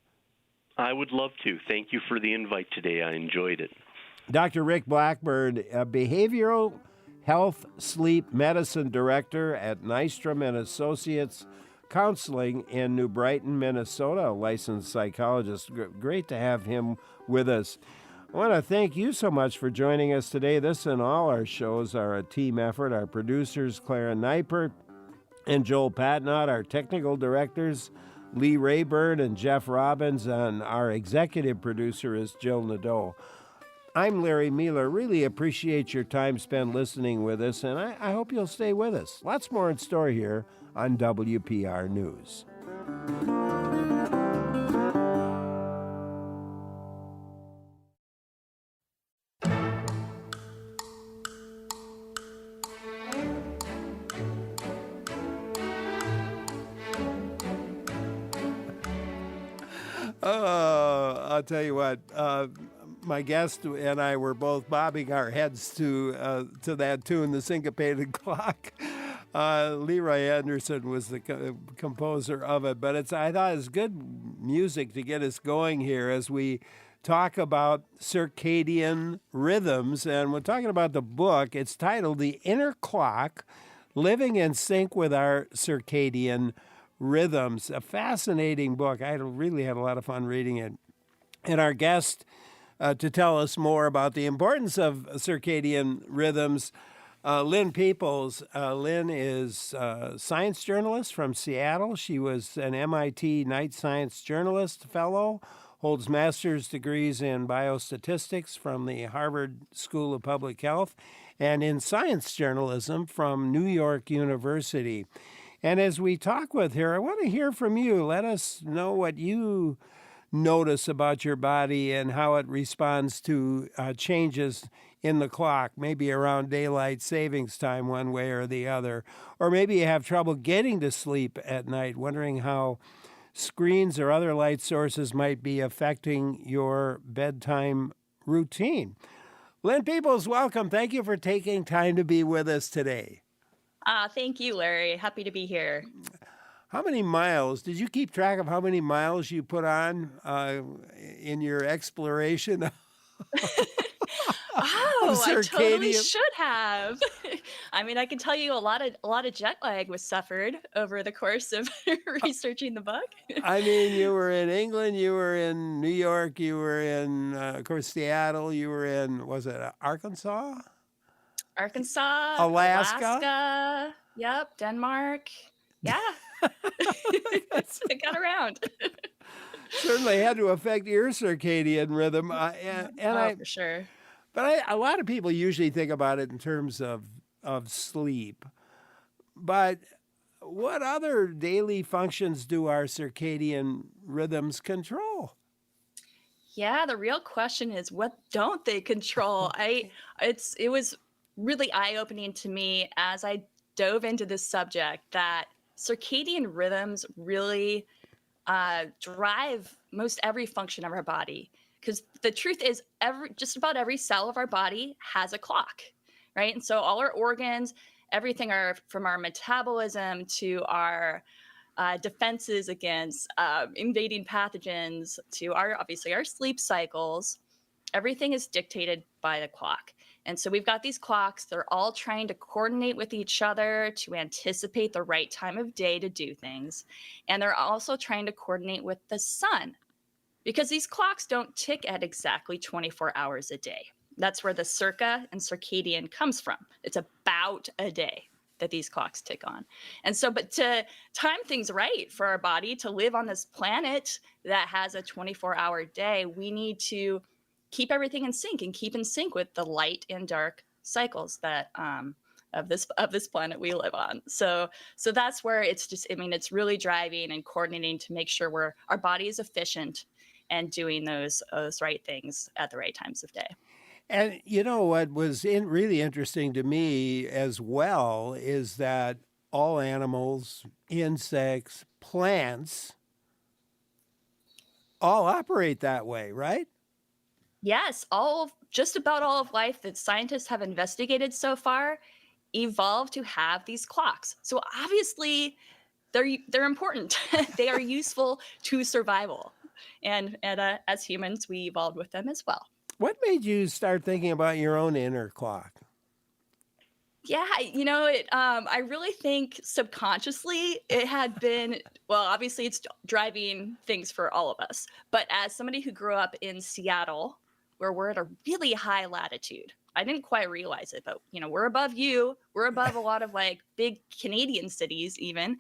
I would love to. Thank you for the invite today. I enjoyed it. Dr. Rick Blackburn, a behavioral health sleep medicine director at Nystrom and Associates Counseling in New Brighton, Minnesota, a licensed psychologist. Great to have him with us. I want to thank you so much for joining us today. This and all our shows are a team effort. Our producers, Clara Neipert and Joel Patnott, our technical directors, Lee Rayburn and Jeff Robbins, and our executive producer is Jill Nadeau. I'm Larry Mealer. Really appreciate your time spent listening with us, and I hope you'll stay with us. Lots more in store here on WPR News. I'll tell you what, my guest and I were both bobbing our heads to that tune, the syncopated clock. Leroy Anderson was the composer of it, but I thought it's good music to get us going here as we talk about circadian rhythms. And we're talking about the book. It's titled The Inner Clock, Living in Sync with Our Circadian Rhythms. A fascinating book. I really had a lot of fun reading it. And our guest to tell us more about the importance of circadian rhythms, Lynne Peeples. Lynne is a science journalist from Seattle. She was an MIT Night Science Journalist Fellow, holds master's degrees in biostatistics from the Harvard School of Public Health, and in science journalism from New York University. And as we talk with her, I want to hear from you. Let us know what you notice about your body and how it responds to changes in the clock, maybe around daylight savings time one way or the other. Or maybe you have trouble getting to sleep at night, wondering how screens or other light sources might be affecting your bedtime routine. Lynne Peeples, welcome. Thank you for taking time to be with us today. Thank you, Larry. Happy to be here. How many miles, did you keep track of how many miles you put on in your exploration? I totally should have. I mean, I can tell you a lot of jet lag was suffered over the course of researching the book. I mean, you were in England, you were in New York, you were in, of course, Seattle, you were in, was it Arkansas? Alaska. Yep, Denmark. Yeah. I got around. Certainly had to affect your circadian rhythm. For sure. But a lot of people usually think about it in terms of sleep. But what other daily functions do our circadian rhythms control? Yeah, the real question is, what don't they control? It was really eye-opening to me as I dove into this subject that circadian rhythms really drive most every function of our body. Because the truth is, just about every cell of our body has a clock, right? And so all our organs, everything from our metabolism to our defenses against invading pathogens to obviously our sleep cycles, everything is dictated by the clock. And so we've got these clocks. They're all trying to coordinate with each other to anticipate the right time of day to do things. And they're also trying to coordinate with the sun, because these clocks don't tick at exactly 24 hours a day. That's where the circa and circadian comes from. It's about a day that these clocks tick on. And so, but to time things right for our body to live on this planet that has a 24-hour day, we need to keep everything in sync and keep in sync with the light and dark cycles that of this planet we live on. So that's where it's really driving and coordinating to make sure our body is efficient and doing those right things at the right times of day. And you know what was really interesting to me as well is that all animals, insects, plants, all operate that way, right? Yes, just about all of life that scientists have investigated so far evolved to have these clocks. So obviously they're important. They are useful to survival. And as humans, we evolved with them as well. What made you start thinking about your own inner clock? Yeah, I really think subconsciously it had been, well, obviously it's driving things for all of us. But as somebody who grew up in Seattle, where we're at a really high latitude, I didn't quite realize it, but we're above you. We're above a lot of like big Canadian cities even.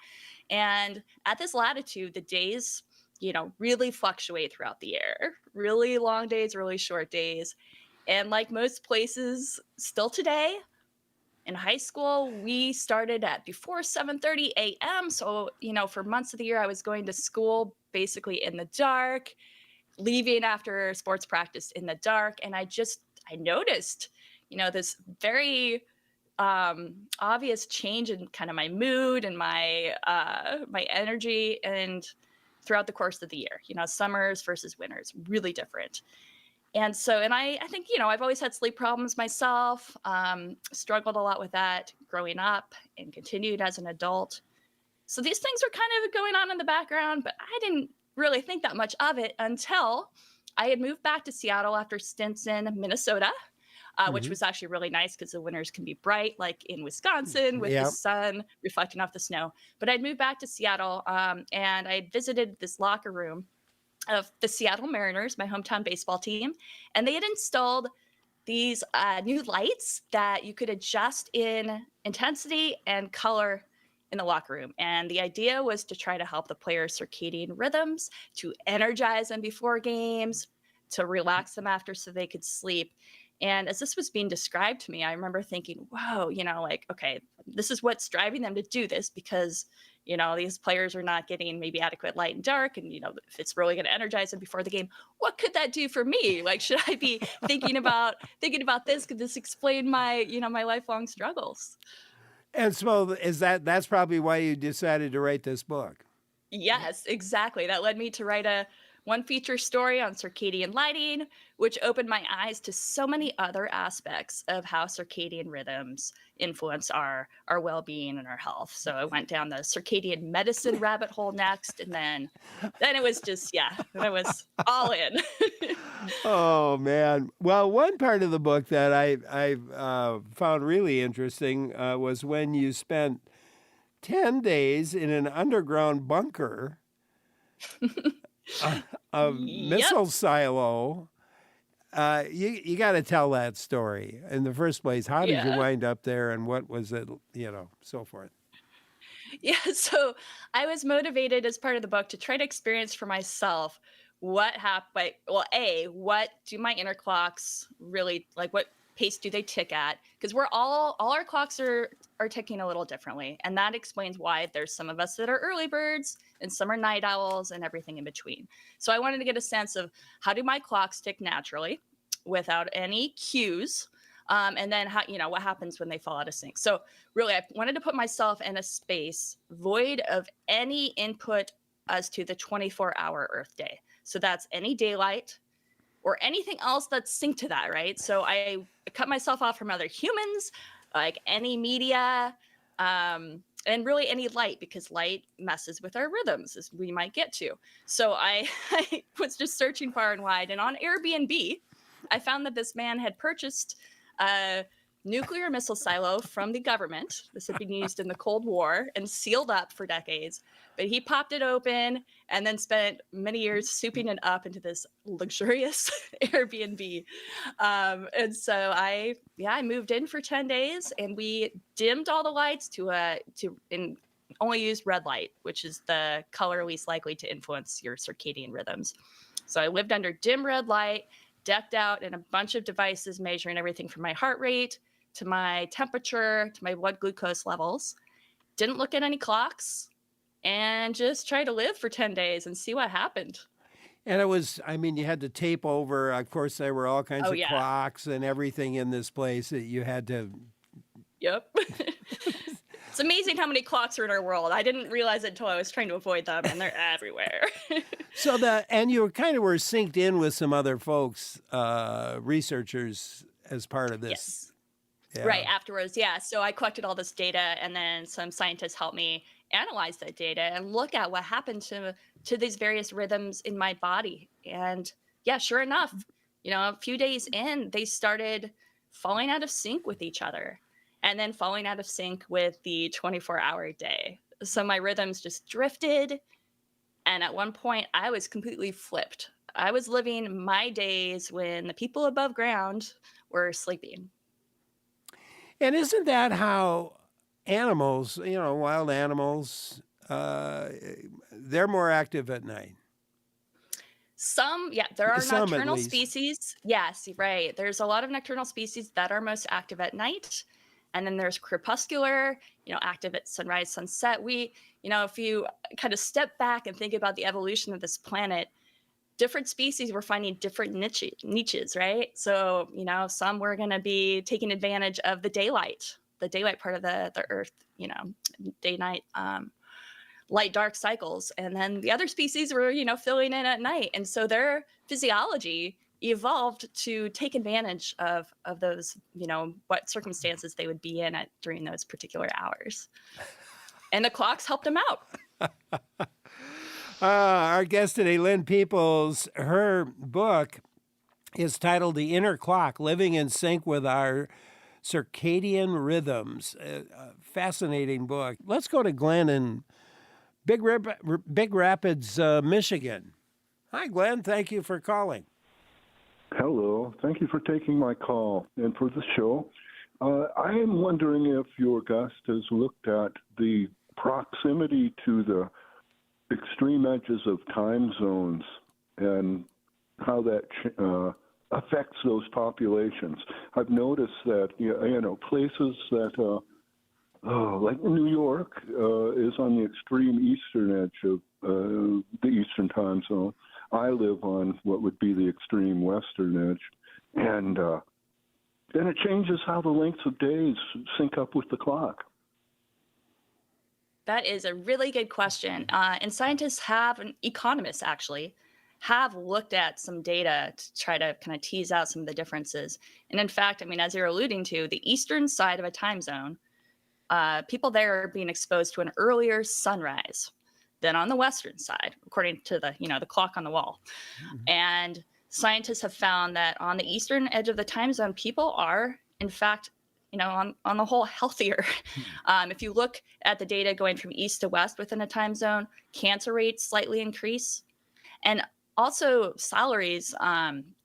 And at this latitude, the days, really fluctuate throughout the year. Really long days, really short days. And like most places still today, in high school, we started at before 7:30 a.m. So, for months of the year, I was going to school basically in the dark, leaving after sports practice in the dark. And I noticed, this very obvious change in kind of my mood and my energy and throughout the course of the year. Summers versus winters, really different. And so, and I think, I've always had sleep problems myself, struggled a lot with that growing up and continued as an adult. So these things were kind of going on in the background, but I didn't really think that much of it until I had moved back to Seattle after stints in Minnesota, which was actually really nice because the winters can be bright, like in Wisconsin with the sun reflecting off the snow. But I'd moved back to Seattle and I visited this locker room of the Seattle Mariners, my hometown baseball team, and they had installed these new lights that you could adjust in intensity and color in the locker room. And the idea was to try to help the players' circadian rhythms, to energize them before games, to relax them after so they could sleep. And as this was being described to me, I remember thinking, whoa, okay, this is what's driving them to do this because these players are not getting maybe adequate light and dark. And, if it's really going to energize them before the game, what could that do for me? Like, should I be thinking about this? Could this explain my, my lifelong struggles? And so that's probably why you decided to write this book. Yes, exactly. That led me to write one feature story on circadian lighting, which opened my eyes to so many other aspects of how circadian rhythms influence our well-being and our health. So I went down the circadian medicine rabbit hole next, and then it was just, I was all in. Oh, man. Well, one part of the book that I found really interesting was when you spent 10 days in an underground bunker, a missile silo. You got to tell that story. In the first place, how did you wind up there and what was it, so forth? Yeah, so I was motivated as part of the book to try to experience for myself what happened. Well, what do my inner clocks really, like what pace do they tick at? Because we're all our clocks are ticking a little differently. And that explains why there's some of us that are early birds and some are night owls and everything in between. So I wanted to get a sense of how do my clocks tick naturally without any cues? And then how, what happens when they fall out of sync. So really, I wanted to put myself in a space void of any input as to the 24-hour Earth day. So that's any daylight or anything else that's synced to that, right? So I cut myself off from other humans, like any media, and really any light, because light messes with our rhythms, as we might get to. So I was just searching far and wide, and on Airbnb, I found that this man had purchased a nuclear missile silo from the government. This had been used in the Cold War and sealed up for decades. But he popped it open and then spent many years souping it up into this luxurious Airbnb. And so I moved in for 10 days, and we dimmed all the lights and only used red light, which is the color least likely to influence your circadian rhythms. So I lived under dim red light, decked out in a bunch of devices measuring everything from my heart rate to my temperature to my blood glucose levels. Didn't look at any clocks, and just try to live for 10 days and see what happened. And it was, you had to tape over. Of course, there were all kinds of clocks and everything in this place that you had to. Yep. It's amazing how many clocks are in our world. I didn't realize it until I was trying to avoid them, and they're everywhere. And you were synced in with some other folks, researchers, as part of this. Yes. Yeah. Right, afterwards, yeah. So I collected all this data, and then some scientists helped me analyze that data and look at what happened to these various rhythms in my body. And yeah, sure enough, a few days in, they started falling out of sync with each other, and then falling out of sync with the 24-hour day. So my rhythms just drifted. And at one point, I was completely flipped. I was living my days when the people above ground were sleeping. And isn't that how animals, wild animals, they're more active at night? There are Some, at nocturnal least. species. Yes, right. There's a lot of nocturnal species that are most active at night. And then there's crepuscular, active at sunrise, sunset. If you kind of step back and think about the evolution of this planet, different species were finding different niches, right? So, some were going to be taking advantage of the daylight part of the earth, day, night, light, dark cycles. And then the other species were, filling in at night. And so their physiology evolved to take advantage of those, what circumstances they would be in during those particular hours. And the clocks helped them out. Our guest today, Lynne Peeples, her book is titled The Inner Clock, Living in Sync with Our Circadian Rhythms. A fascinating book. Let's go to Glenn in Big Rapids, Michigan. Hi, Glenn. Thank you for calling. Hello. Thank you for taking my call and for the show. I am wondering if your guest has looked at the proximity to the extreme edges of time zones and how that affects those populations. I've noticed that, places that, like New York, is on the extreme eastern edge of the eastern time zone. I live on what would be the extreme western edge. And then it changes how the lengths of days sync up with the clock. That is a really good question. And scientists and economists actually, have looked at some data to try to kind of tease out some of the differences. And in fact, as you're alluding to, the eastern side of a time zone, people there are being exposed to an earlier sunrise than on the western side, according to the clock on the wall. Mm-hmm. And scientists have found that on the eastern edge of the time zone, people are, in fact, on the whole, healthier. If you look at the data going from east to west within a time zone, cancer rates slightly increase. And also salaries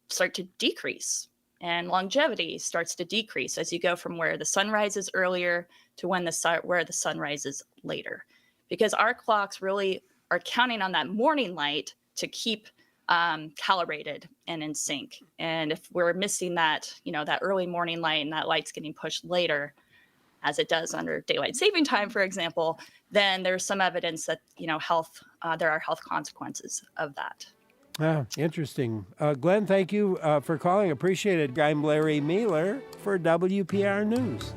start to decrease, and longevity starts to decrease as you go from where the sun rises earlier to where the sun rises later. Because our clocks really are counting on that morning light to keep calibrated and in sync. And if we're missing that, that early morning light and that light's getting pushed later, as it does under daylight saving time, for example, then there's some evidence that, there are health consequences of that. Interesting. Glenn, thank you for calling. Appreciate it. I'm Larry Mealer for WPR News.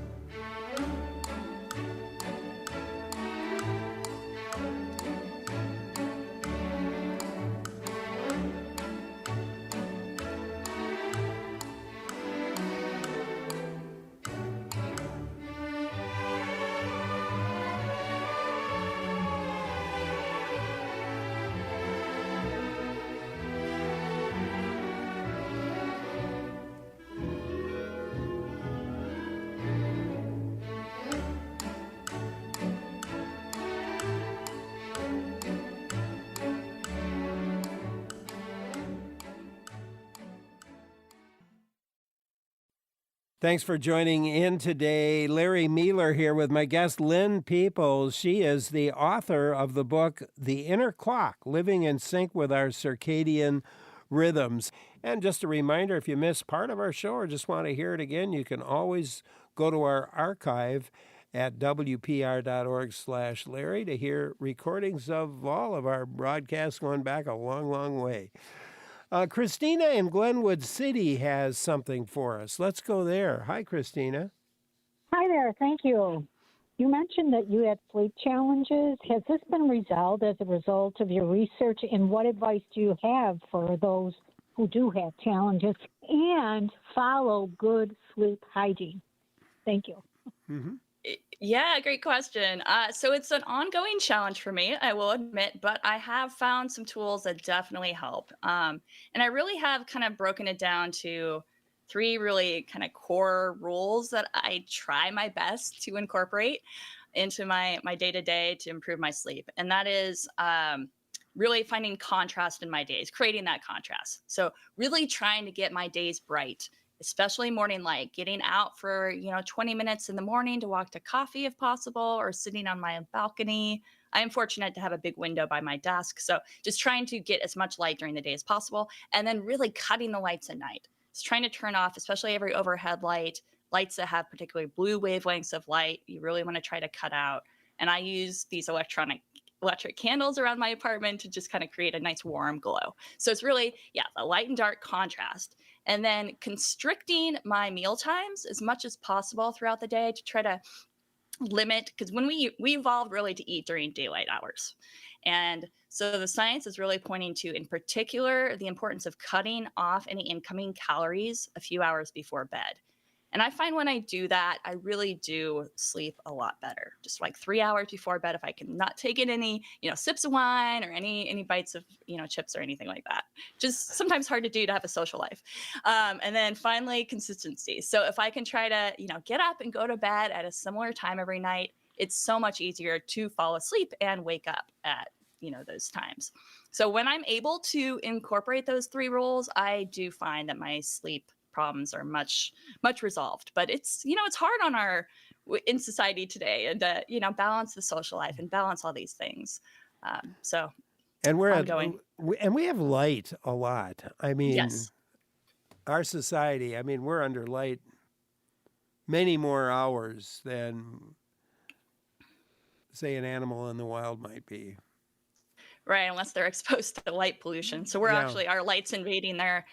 Thanks for joining in today. Larry Mealer here with my guest, Lynne Peeples. She is the author of the book, The Inner Clock, Living in Sync with Our Circadian Rhythms. And just a reminder, if you missed part of our show or just want to hear it again, you can always go to our archive at wpr.org/Larry to hear recordings of all of our broadcasts going back a long, long way. Christina in Glenwood City has something for us. Let's go there. Hi, Christina. Hi there. Thank you. You mentioned that you had sleep challenges. Has this been resolved as a result of your research? And what advice do you have for those who do have challenges and follow good sleep hygiene? Thank you. Mm-hmm. Yeah, great question. So it's an ongoing challenge for me, I will admit, but I have found some tools that definitely help. And I really have kind of broken it down to three really kind of core rules that I try my best to incorporate into my day to day to improve my sleep. And that is really finding contrast in my days, creating that contrast. So really trying to get my days bright, especially morning light, getting out for 20 minutes in the morning to walk to coffee if possible, or sitting on my balcony. I am fortunate to have a big window by my desk, so just trying to get as much light during the day as possible, and then really cutting the lights at night. Just trying to turn off, especially every overhead light, lights that have particularly blue wavelengths of light. You really want to try to cut out. And I use these electric candles around my apartment to just kind of create a nice warm glow. So it's really, yeah, the light and dark contrast. And then constricting my meal times as much as possible throughout the day to try to limit, because when we evolved really to eat during daylight hours. And so the science is really pointing to, in particular, the importance of cutting off any incoming calories a few hours before bed. And I find when I do that, I really do sleep a lot better. Just like 3 hours before bed, if I can not take in any, sips of wine or any bites of, chips or anything like that. Just sometimes hard to do to have a social life. And then finally, consistency. So if I can try to, get up and go to bed at a similar time every night, it's so much easier to fall asleep and wake up at, those times. So when I'm able to incorporate those three rules, I do find that my sleep problems are much resolved. But it's it's hard on in society today, and balance the social life and balance all these things. So and ongoing. We have light a lot. I mean, yes, our society. I mean, we're under light many more hours than, say, an animal in the wild might be. Right, unless they're exposed to light pollution. So we're actually, our light's invading their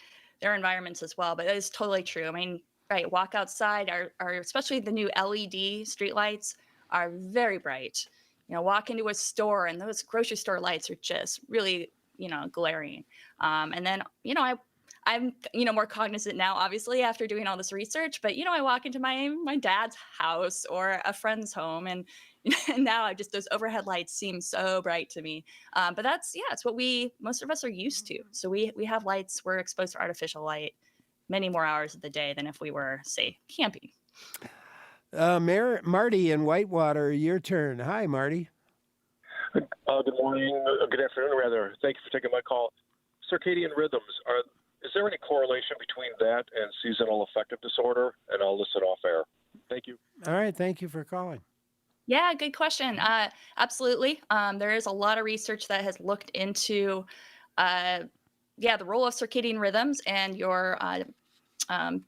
environments as well. But that is totally true. I mean, right, walk outside, our especially the new LED street lights are very bright. Walk into a store and those grocery store lights are just really, glaring. And then, I'm more cognizant now, obviously, after doing all this research. But I walk into my dad's house or a friend's home, and now those overhead lights seem so bright to me. But it's what most of us are used to. So we have lights. We're exposed to artificial light many more hours of the day than if we were, say, camping. Marty in Whitewater, your turn. Hi, Marty. Good morning, good afternoon, rather. Thank you for taking my call. Circadian rhythms, is there any correlation between that and seasonal affective disorder? And I'll listen off air. Thank you. All right, thank you for calling. Yeah, good question. Absolutely. There is a lot of research that has looked into, the role of circadian rhythms and your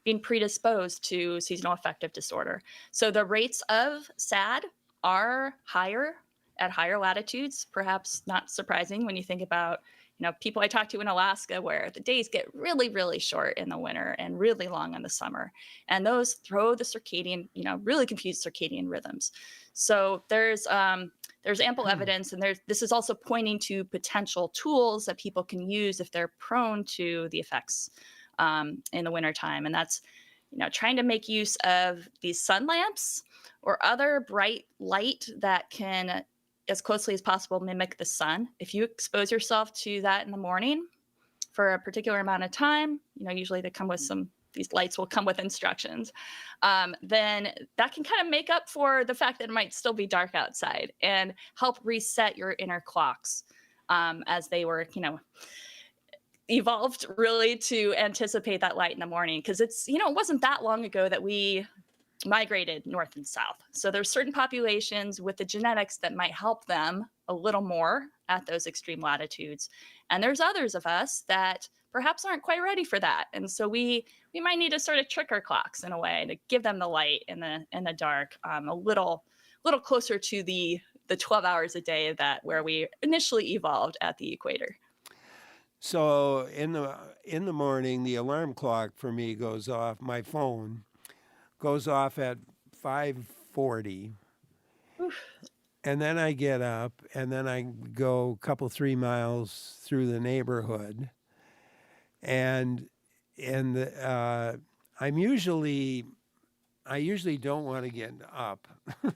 being predisposed to seasonal affective disorder. So the rates of SAD are higher at higher latitudes, perhaps not surprising when you think about people I talk to in Alaska, where the days get really, really short in the winter and really long in the summer. And those throw the circadian, really confuse circadian rhythms. So there's ample evidence, and this is also pointing to potential tools that people can use if they're prone to the effects in the wintertime. And that's, trying to make use of these sun lamps or other bright light that can, as closely as possible, mimic the sun. If you expose yourself to that in the morning for a particular amount of time, usually they come with these lights will come with instructions, then that can kind of make up for the fact that it might still be dark outside and help reset your inner clocks as they were, evolved really to anticipate that light in the morning. Because it's, it wasn't that long ago that we migrated north and south. So there's certain populations with the genetics that might help them a little more at those extreme latitudes. And there's others of us that perhaps aren't quite ready for that. And so we might need to sort of trick our clocks in a way to give them the light in the dark, a little closer to the 12 hours a day where we initially evolved at the equator. So in the morning, the alarm clock for me goes off. My phone goes off at 5:40, and then I get up, and then I go a couple 3 miles through the neighborhood, and I'm usually I usually don't want to get up,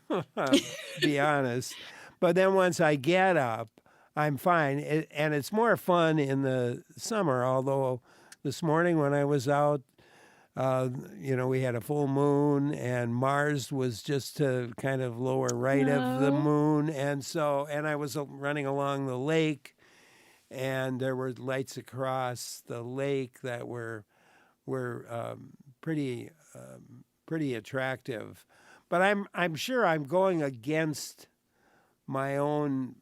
to be honest. But then once I get up, I'm fine. And it's more fun in the summer, although this morning when I was out, we had a full moon and Mars was just to kind of lower right of the moon. And I was running along the lake and there were lights across the lake that were pretty attractive. But I'm sure I'm going against my own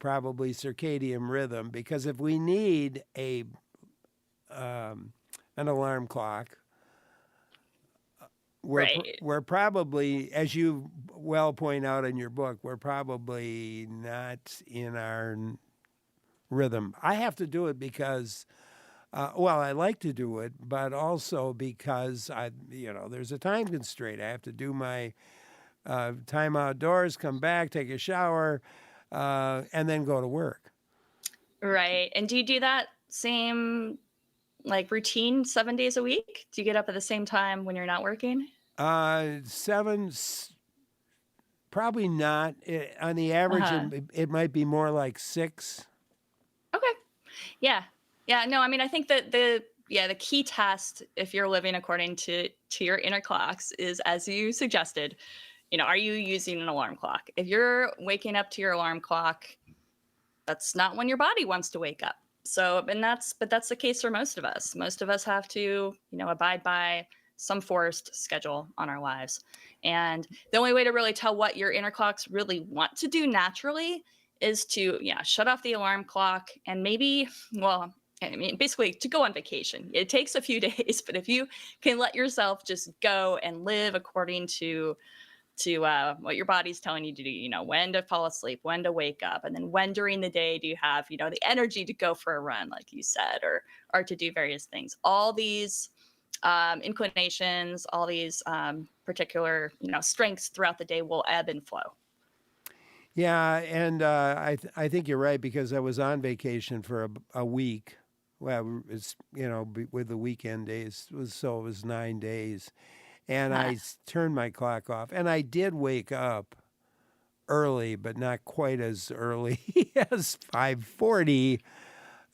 probably circadian rhythm, because if we need an alarm clock, we're probably, as you well point out in your book, we're probably not in our rhythm. I have to do it because, I like to do it, but also because there's a time constraint. I have to do my time outdoors, come back, take a shower, and then go to work. Right. And do you do that same routine 7 days a week? Do you get up at the same time when you're not working? 7, probably not. On the average, it might be more like 6. Okay. Yeah. Yeah. No, I mean, I think that the key test, if you're living according to your inner clocks, is, as you suggested, are you using an alarm clock? If you're waking up to your alarm clock, that's not when your body wants to wake up. So, but that's the case for most of us. Most of us have to, abide by some forced schedule on our lives. And the only way to really tell what your inner clocks really want to do naturally is to, shut off the alarm clock and maybe, basically to go on vacation. It takes a few days, but if you can let yourself just go and live according to what your body's telling you to do, when to fall asleep, when to wake up, and then when during the day do you have, the energy to go for a run, like you said, or to do various things. All these inclinations, all these particular, strengths throughout the day will ebb and flow. Yeah, and I think you're right, because I was on vacation for a week. Well, it's with the weekend days, it was 9 days. And I turned my clock off, and I did wake up early, but not quite as early as 5:40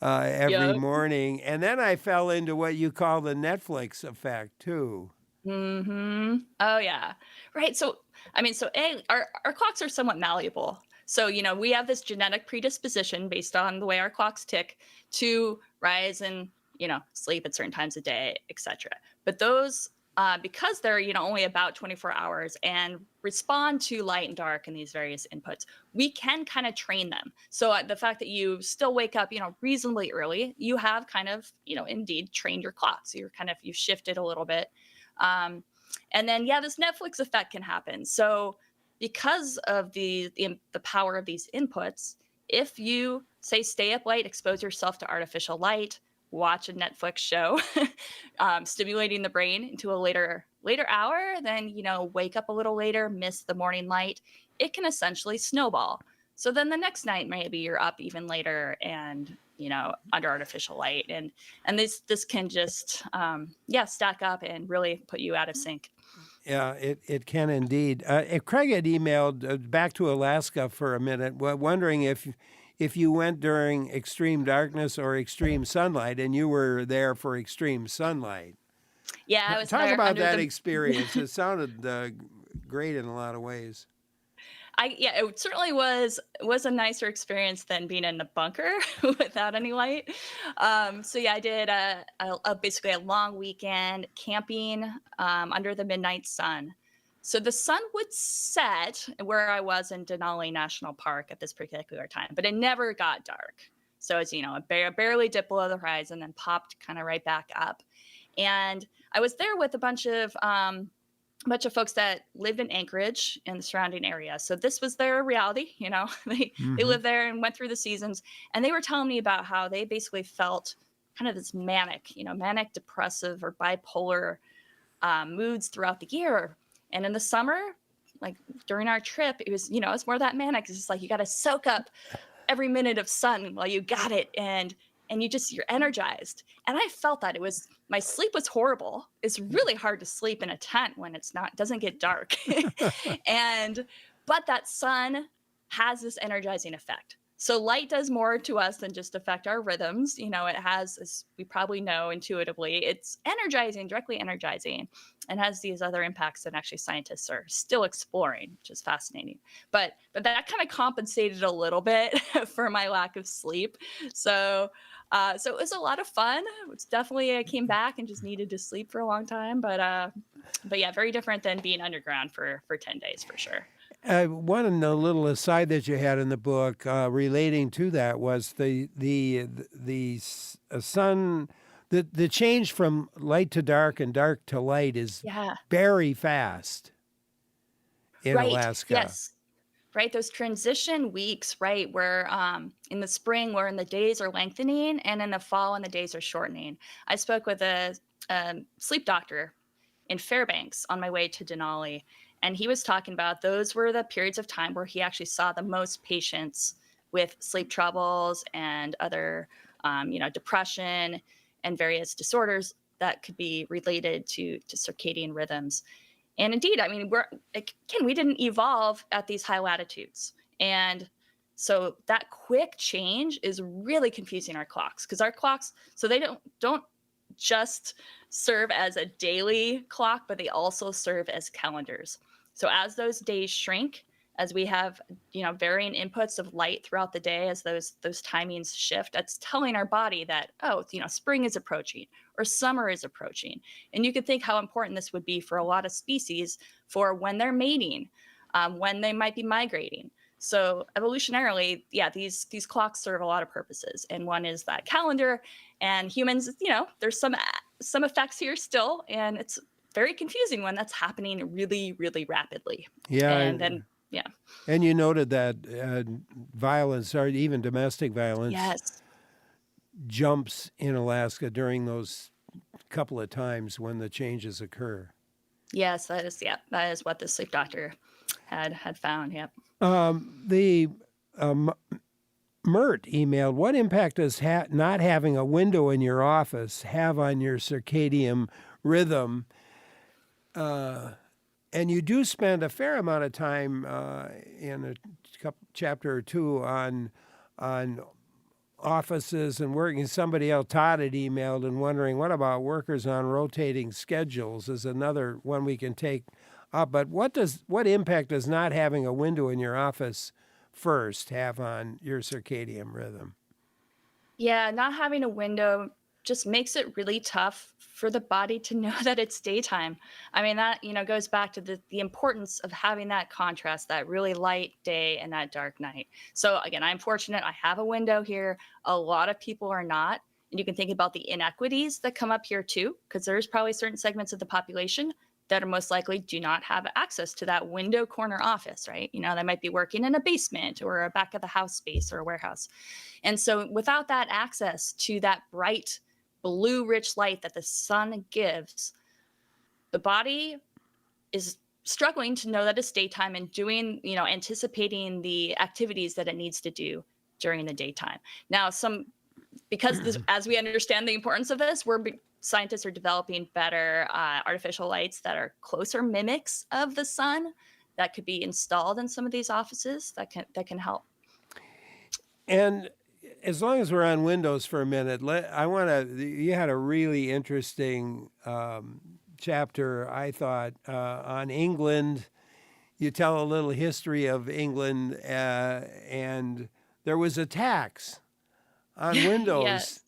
every morning. And then I fell into what you call the Netflix effect too. Mm-hmm. Oh yeah. Right. So, our clocks are somewhat malleable. So, we have this genetic predisposition based on the way our clocks tick to rise and, sleep at certain times of day, etc. But those, because they're, only about 24 hours and respond to light and dark and these various inputs, we can kind of train them. So the fact that you still wake up, reasonably early, you have kind of, indeed trained your clock. So you've shifted a little bit. And then, this Netflix effect can happen. So because of the power of these inputs, if you say stay up late, expose yourself to artificial light, watch a Netflix show, stimulating the brain into a later hour, then, wake up a little later, miss the morning light, it can essentially snowball. So then the next night, maybe you're up even later and, under artificial light. And this can just, stack up and really put you out of sync. Yeah, it can indeed. Craig had emailed back to Alaska for a minute, wondering if you went during extreme darkness or extreme sunlight, and you were there for extreme sunlight. Yeah, I was Talk there about under that the... experience. It sounded great in a lot of ways. It certainly was a nicer experience than being in the bunker without any light. I did basically a long weekend camping under the midnight sun. So the sun would set where I was in Denali National Park at this particular time, but it never got dark. So it's, barely dipped below the horizon and popped kind of right back up. And I was there with a bunch of folks that lived in Anchorage and the surrounding area. So this was their reality, they lived there and went through the seasons. And they were telling me about how they basically felt kind of this manic depressive or bipolar moods throughout the year. And in the summer, like during our trip, it was, it's more that manic. It's just like you got to soak up every minute of sun while you got it. And and you're energized. And I felt that my sleep was horrible. It's really hard to sleep in a tent when doesn't get dark. But that sun has this energizing effect. So light does more to us than just affect our rhythms. It has, as we probably know intuitively, it's directly energizing, and has these other impacts that actually scientists are still exploring, which is fascinating. But that kind of compensated a little bit for my lack of sleep. So it was a lot of fun. It's definitely, I came back and just needed to sleep for a long time. But yeah, very different than being underground for 10 days for sure. One little aside that you had in the book relating to that was the sun, the change from light to dark and dark to light is very fast in Alaska. Yes. Right. Those transition weeks, right, where in the spring, where the days are lengthening, and in the fall, when the days are shortening. I spoke with a sleep doctor in Fairbanks on my way to Denali. And he was talking about those were the periods of time where he actually saw the most patients with sleep troubles and other, depression and various disorders that could be related to circadian rhythms. And indeed, I mean, we didn't evolve at these high latitudes. And so that quick change is really confusing our clocks, because our clocks, so they don't just serve as a daily clock, but they also serve as calendars. So as those days shrink, as we have, varying inputs of light throughout the day, as those timings shift, that's telling our body that, spring is approaching or summer is approaching. And you could think how important this would be for a lot of species for when they're mating, when they might be migrating. So evolutionarily, these clocks serve a lot of purposes. And one is that calendar, and humans, there's some effects here still, and it's very confusing when that's happening really, really rapidly. Yeah. And then, And you noted that violence, or even domestic violence, jumps in Alaska during those couple of times when the changes occur. Yes, that is what the sleep doctor had found. Yep. Mert emailed, what impact does not having a window in your office have on your circadian rhythm? And you do spend a fair amount of time in a chapter or two on offices and working. Somebody else, Todd, had emailed and wondering, what about workers on rotating schedules is another one we can take up. But what impact does not having a window in your office first have on your circadian rhythm? Yeah, not having a window just makes it really tough for the body to know that it's daytime. I mean, that, goes back to the importance of having that contrast, that really light day and that dark night. So again, I'm fortunate I have a window here. A lot of people are not. And you can think about the inequities that come up here too, because there's probably certain segments of the population that are most likely do not have access to that window corner office, right? They might be working in a basement or a back of the house space or a warehouse. And so without that access to that bright blue rich light that the sun gives, the body is struggling to know that it's daytime and doing, anticipating the activities that it needs to do during the daytime. Now, as we understand the importance of this, scientists are developing better artificial lights that are closer mimics of the sun that could be installed in some of these offices that can help. And as long as we're on Windows for a minute, you had a really interesting chapter, I thought, on England. You tell a little history of England, and there was a tax on Windows. Yes.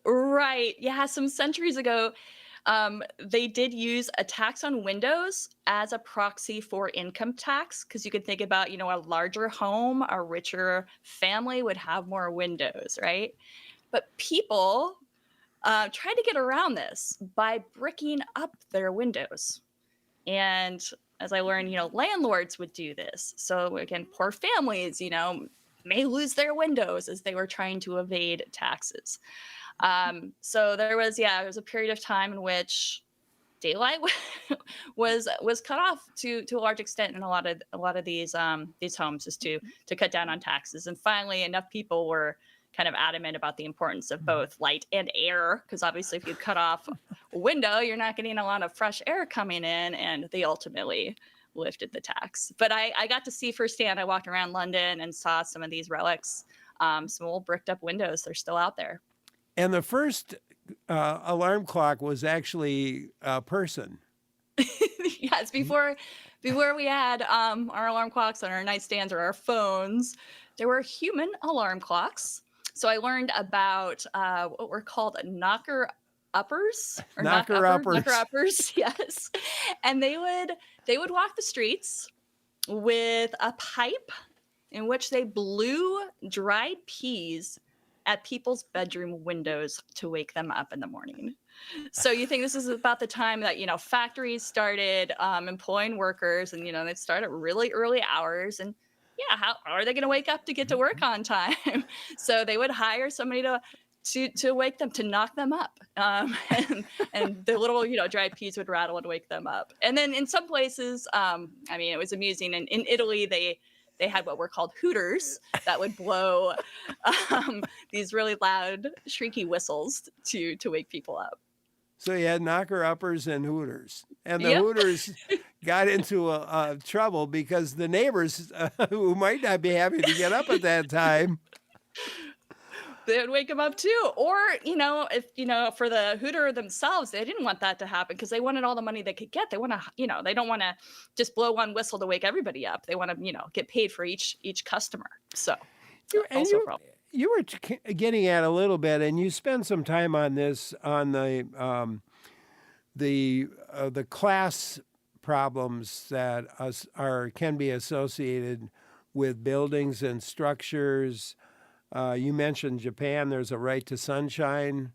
Right. Yeah. Some centuries ago, they did use a tax on Windows as a proxy for income tax, because you could think about, a larger home, a richer family would have more windows, right? But people tried to get around this by bricking up their windows. And as I learned, landlords would do this. So again, poor families, may lose their windows as they were trying to evade taxes. So there was a period of time in which daylight was cut off to a large extent in a lot of these homes, just to cut down on taxes. And finally, enough people were kind of adamant about the importance of both light and air, because obviously if you cut off a window, you're not getting a lot of fresh air coming in, and they ultimately lifted the tax. But I got to see firsthand. I walked around London and saw some of these relics, some old bricked up windows. They're still out there. And the first alarm clock was actually a person. Yes, before we had our alarm clocks on our nightstands or our phones, there were human alarm clocks. So I learned about what were called knocker uppers, yes. And they would walk the streets with a pipe in which they blew dried peas at people's bedroom windows to wake them up in the morning. So you think this is about the time that, factories started employing workers, and, they start at really early hours, and how are they going to wake up to get to work on time? So they would hire somebody to wake them, to knock them up. And the little, dried peas would rattle and wake them up. And then in some places, it was amusing. And in Italy, they had what were called hooters that would blow these really loud, shrieky whistles to wake people up. So you had knocker uppers and hooters. And the hooters got into trouble because the neighbors who might not be happy to get up at that time, they would wake them up too. Or, if, for the hooter themselves, they didn't want that to happen because they wanted all the money they could get. They want to, they don't want to just blow one whistle to wake everybody up. They want to, get paid for each customer. So also a problem. You were getting at a little bit, and you spent some time on this, on the class problems that can be associated with buildings and structures. You mentioned Japan. There's a right to sunshine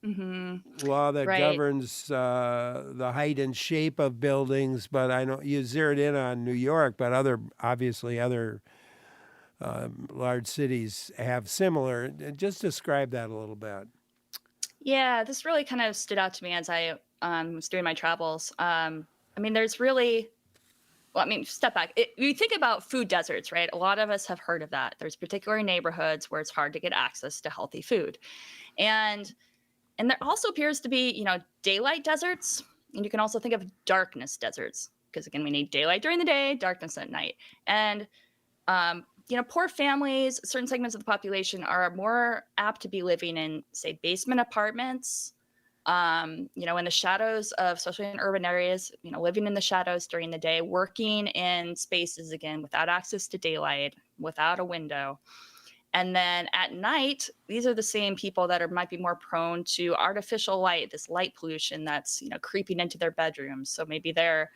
law that governs the height and shape of buildings. But I know you zeroed in on New York, but other large cities have similar. Just describe that a little bit. Yeah, this really kind of stood out to me as I was doing my travels. There's really, step back. You think about food deserts, right? A lot of us have heard of that. There's particular neighborhoods where it's hard to get access to healthy food. And there also appears to be, daylight deserts. And you can also think of darkness deserts, because again, we need daylight during the day, darkness at night. And poor families, certain segments of the population are more apt to be living in, say, basement apartments, in the shadows of, especially in urban areas, living in the shadows during the day, working in spaces, again, without access to daylight, without a window. And then at night, these are the same people that might be more prone to artificial light, this light pollution that's, creeping into their bedrooms. So maybe they're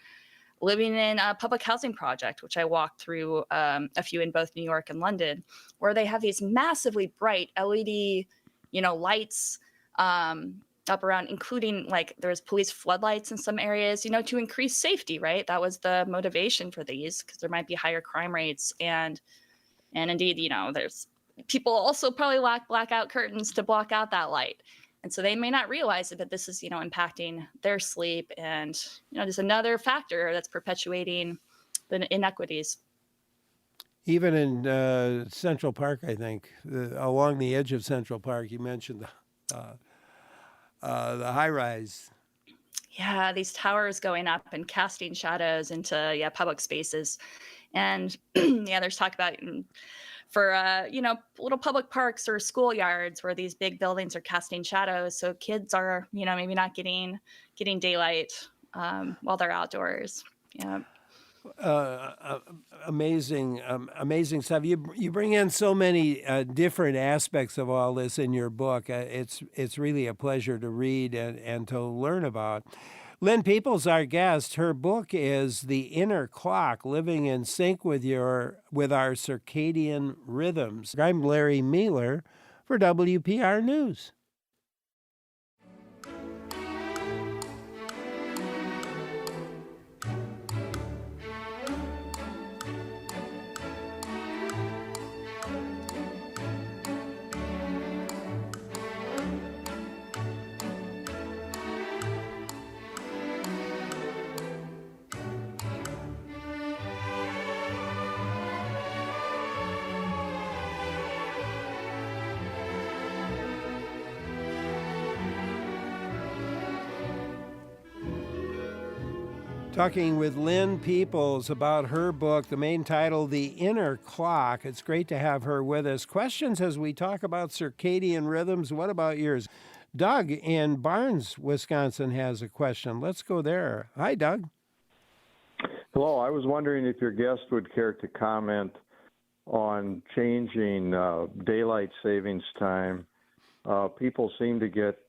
living in a public housing project, which I walked through a few in both New York and London, where they have these massively bright LED, lights up around, including there's police floodlights in some areas, to increase safety, right? That was the motivation for these, because there might be higher crime rates. And indeed, there's people also probably lack blackout curtains to block out that light. And so they may not realize it, but this is, impacting their sleep. And, there's another factor that's perpetuating the inequities. Even in Central Park, I think, along the edge of Central Park, you mentioned the high-rise. Yeah, these towers going up and casting shadows into public spaces. And there's talk about for little public parks or schoolyards where these big buildings are casting shadows, so kids are maybe not getting daylight while they're outdoors. Yeah. Amazing stuff. You bring in so many different aspects of all this in your book. It's really a pleasure to read and to learn about. Lynne Peeples, our guest, her book is The Inner Clock, Living in Sync with Our Circadian Rhythms. I'm Larry Mealer for WPR News. Talking with Lynne Peeples about her book, the main title, The Inner Clock. It's great to have her with us. Questions as we talk about circadian rhythms. What about yours? Doug in Barnes, Wisconsin has a question. Let's go there. Hi, Doug. Hello. I was wondering if your guest would care to comment on changing daylight savings time. People seem to get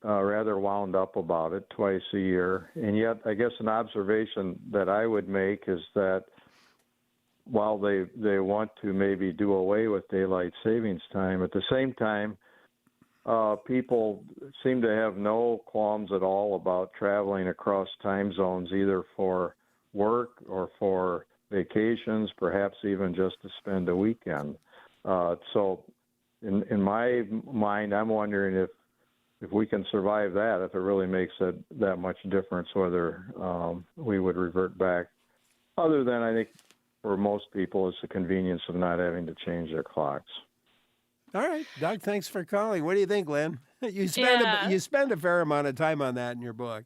rather wound up about it twice a year. And yet, I guess an observation that I would make is that while they want to maybe do away with daylight savings time, at the same time, people seem to have no qualms at all about traveling across time zones, either for work or for vacations, perhaps even just to spend a weekend. So in my mind, I'm wondering if we can survive that, if it really makes it that much difference whether we would revert back. Other than, I think, for most people, it's the convenience of not having to change their clocks. All right, Doug, thanks for calling. What do you think, Lynn? You spend a fair amount of time on that in your book.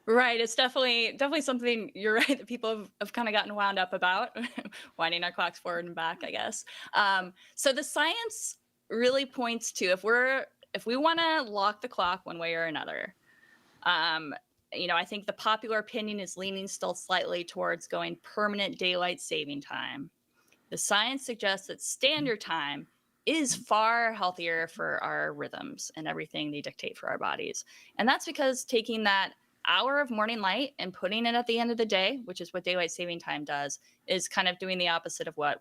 Right. It's definitely something, you're right, that people have kind of gotten wound up about, winding our clocks forward and back, I guess. So the science really points to, if we want to lock the clock one way or another, I think the popular opinion is leaning still slightly towards going permanent daylight saving time. The science suggests that standard time is far healthier for our rhythms and everything they dictate for our bodies. And that's because taking that hour of morning light and putting it at the end of the day, which is what daylight saving time does, is kind of doing the opposite of what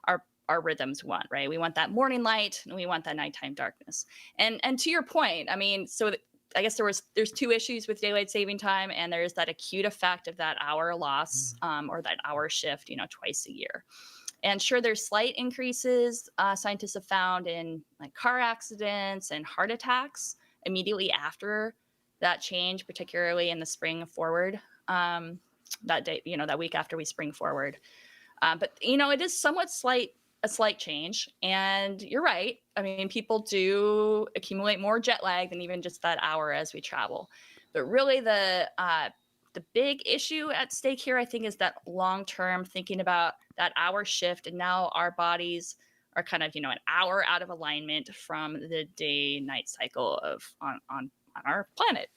our rhythms want, right? We want that morning light and we want that nighttime darkness. And to your point, I mean, so I guess there's two issues with daylight saving time, and there's that acute effect of that hour loss or that hour shift, twice a year. And sure, there's slight increases scientists have found in like car accidents and heart attacks immediately after that change, particularly in the spring forward, that day, that week after we spring forward. But it is somewhat a slight change. And you're right. I mean, people do accumulate more jet lag than even just that hour as we travel. But really the big issue at stake here, I think, is that long-term thinking about that hour shift. And now our bodies are kind of, an hour out of alignment from the day-night cycle on our planet.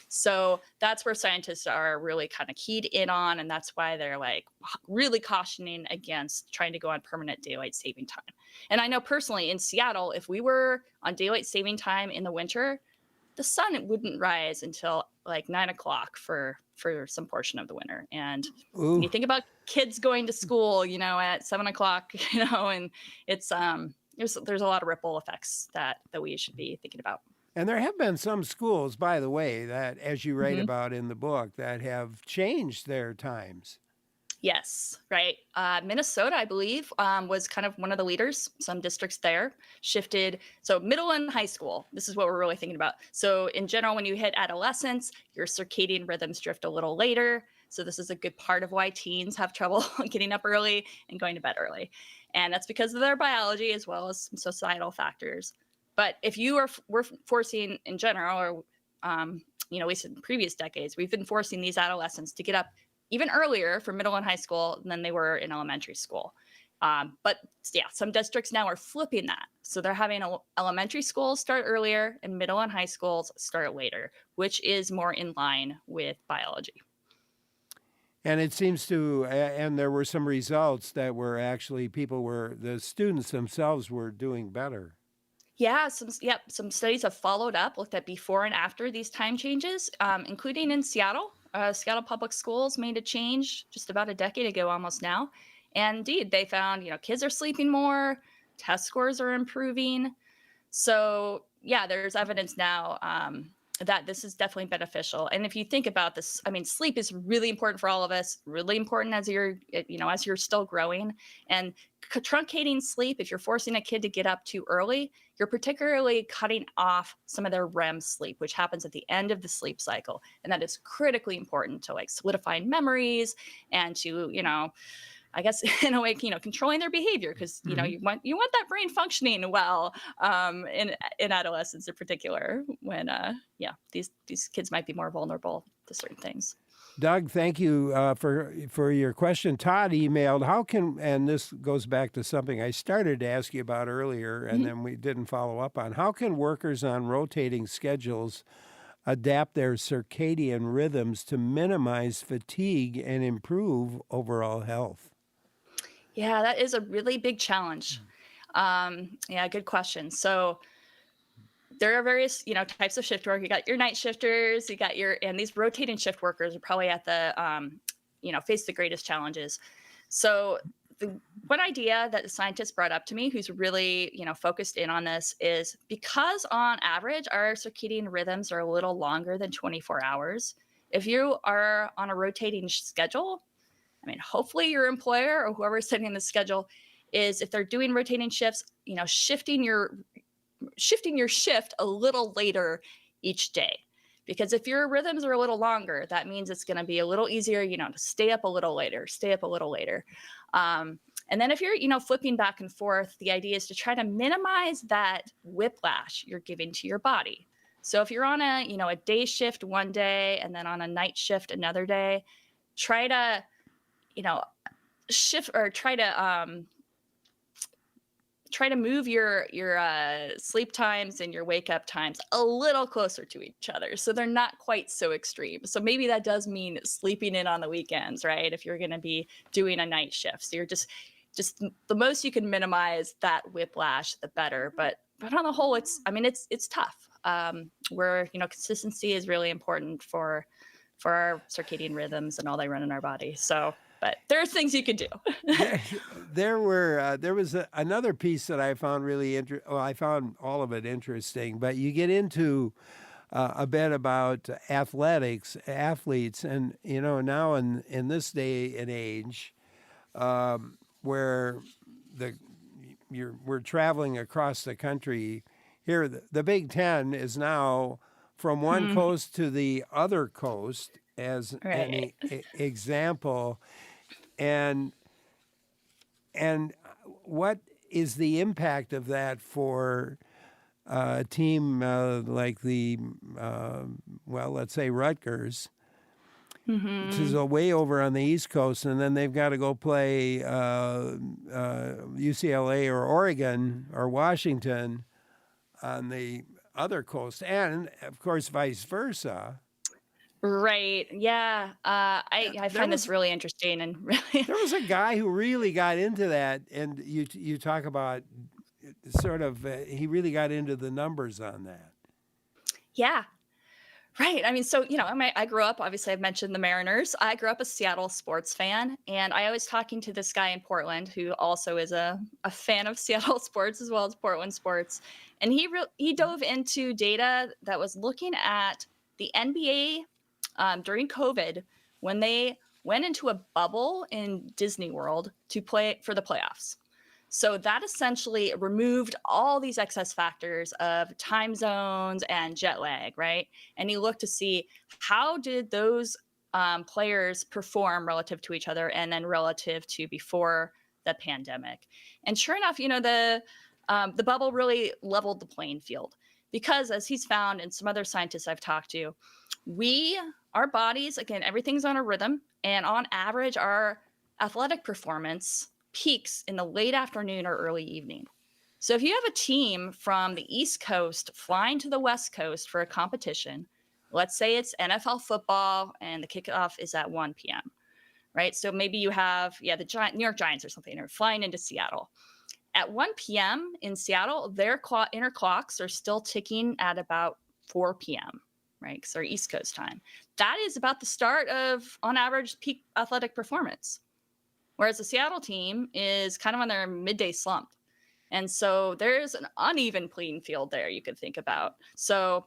So that's where scientists are really kind of keyed in on. And that's why they're like really cautioning against trying to go on permanent daylight saving time. And I know personally in Seattle, if we were on daylight saving time in the winter, the sun wouldn't rise until like 9 o'clock for some portion of the winter. And when you think about kids going to school, at 7 o'clock, and it's, there's a lot of ripple effects that we should be thinking about. And there have been some schools, by the way, that, as you write about in the book, that have changed their times. Yes, right. Minnesota, I believe, was kind of one of the leaders. Some districts there shifted. So middle and high school, this is what we're really thinking about. So in general, when you hit adolescence, your circadian rhythms drift a little later. So this is a good part of why teens have trouble getting up early and going to bed early. And that's because of their biology as well as some societal factors. But if we're forcing in general, or, at least in previous decades, we've been forcing these adolescents to get up even earlier for middle and high school than they were in elementary school. But yeah, some districts now are flipping that. So they're having elementary schools start earlier and middle and high schools start later, which is more in line with biology. And it seems to, and there were some results that were actually the students themselves were doing better. Yeah, some studies have followed up, looked at before and after these time changes, including in Seattle. Seattle Public Schools made a change just about a decade ago almost now. And indeed, they found, kids are sleeping more, test scores are improving. So yeah, there's evidence now that this is definitely beneficial. And if you think about this, I mean, sleep is really important for all of us, really important as you're still growing. And truncating sleep, if you're forcing a kid to get up too early, you're particularly cutting off some of their REM sleep, which happens at the end of the sleep cycle. And that is critically important to like solidifying memories and to, I guess in a way, controlling their behavior, because you want that brain functioning well in adolescence in particular, when these kids might be more vulnerable to certain things. Doug, thank you for your question. Todd emailed, and this goes back to something I started to ask you about earlier, and then we didn't follow up on. How can workers on rotating schedules adapt their circadian rhythms to minimize fatigue and improve overall health? Yeah, that is a really big challenge. Good question. So there are various, types of shift work. You got your night shifters, and these rotating shift workers are probably at the, face the greatest challenges. So the one idea that the scientist brought up to me, who's really, focused in on this, is because on average, our circadian rhythms are a little longer than 24 hours. If you are on a rotating schedule, hopefully your employer or whoever's setting the schedule is, if they're doing rotating shifts, shifting your shift a little later each day. Because if your rhythms are a little longer, that means it's going to be a little easier, to stay up a little later. And then if you're, flipping back and forth, the idea is to try to minimize that whiplash you're giving to your body. So if you're on a day shift one day and then on a night shift another day, try to shift, or try to move your sleep times and your wake up times a little closer to each other, so they're not quite so extreme. So maybe that does mean sleeping in on the weekends, right? If you're going to be doing a night shift, so you're just the most you can minimize that whiplash, the better. But on the whole, it's tough. Where consistency is really important for our circadian rhythms and all they run in our body. So, but there are things you could do. There was another piece that I found really interesting. Well, I found all of it interesting, but you get into a bit about athletes, and now in this day and age, where we're traveling across the country. Here, the Big Ten is now from one coast to the other coast, as an example. And what is the impact of that for a team like let's say Rutgers, which is way over on the East Coast, and then they've got to go play UCLA or Oregon or Washington on the other coast, and of course vice versa. Right. Yeah. I find this really interesting, and really there was a guy who really got into that, and you talk about sort of he really got into the numbers on that. Yeah. Right. So, I grew up, obviously I've mentioned the Mariners. I grew up a Seattle sports fan, and I was talking to this guy in Portland who also is a fan of Seattle sports as well as Portland sports. And he dove into data that was looking at the NBA during COVID, when they went into a bubble in Disney World to play for the playoffs. So that essentially removed all these excess factors of time zones and jet lag, right? And you look to see how did those players perform relative to each other and then relative to before the pandemic. And sure enough, the bubble really leveled the playing field, because as he's found and some other scientists I've talked to, our bodies, again, everything's on a rhythm, and on average, our athletic performance peaks in the late afternoon or early evening. So if you have a team from the East Coast flying to the West Coast for a competition, let's say it's NFL football and the kickoff is at 1 p.m., right? So maybe you have, the New York Giants or something are flying into Seattle. At 1 p.m. in Seattle, their inner clocks are still ticking at about 4 p.m., right? Because they're East Coast time. That is about the start of, on average, peak athletic performance. Whereas the Seattle team is kind of on their midday slump. And so there's an uneven playing field there you could think about. So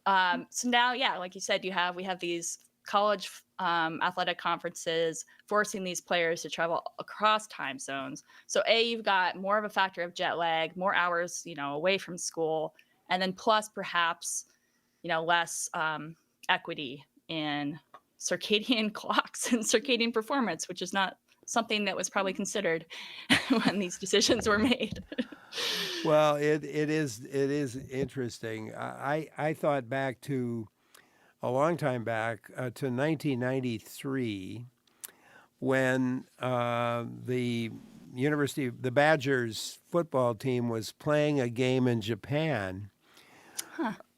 now, like you said, we have these college athletic conferences forcing these players to travel across time zones. So you've got more of a factor of jet lag, more hours, away from school, and then plus perhaps, less equity in circadian clocks and circadian performance, which is not something that was probably considered when these decisions were made. Well, it is interesting. I thought back to a long time back to 1993 when the Badgers football team was playing a game in Japan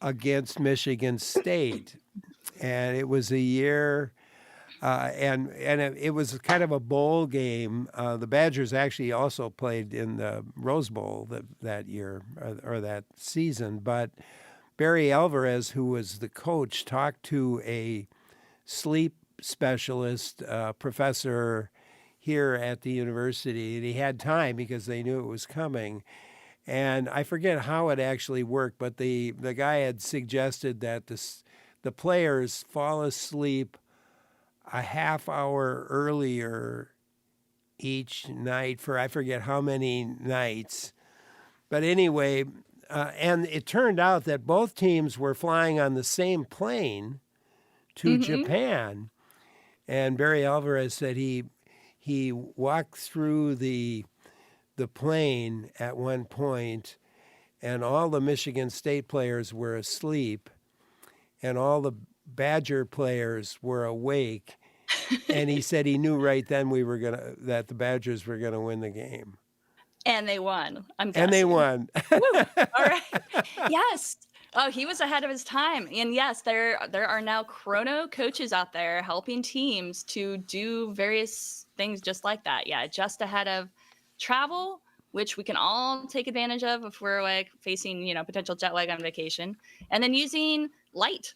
against Michigan State, and it was a year. It was kind of a bowl game. The Badgers actually also played in the Rose Bowl that year or that season. But Barry Alvarez, who was the coach, talked to a sleep specialist professor here at the university, and he had time because they knew it was coming. And I forget how it actually worked, but the guy had suggested that the players fall asleep a half hour earlier each night for I forget how many nights. But anyway, and it turned out that both teams were flying on the same plane to Japan. And Barry Alvarez said he walked through the plane at one point, and all the Michigan State players were asleep, and all the Badger players were awake. And he said he knew right then that the Badgers were gonna win the game. And they won. I'm guessing. And they won. Woo! All right. Yes. Oh, he was ahead of his time. And yes, there are now chrono coaches out there helping teams to do various things just like that. Yeah, just ahead of travel, which we can all take advantage of if we're like facing, potential jet lag on vacation. And then using light,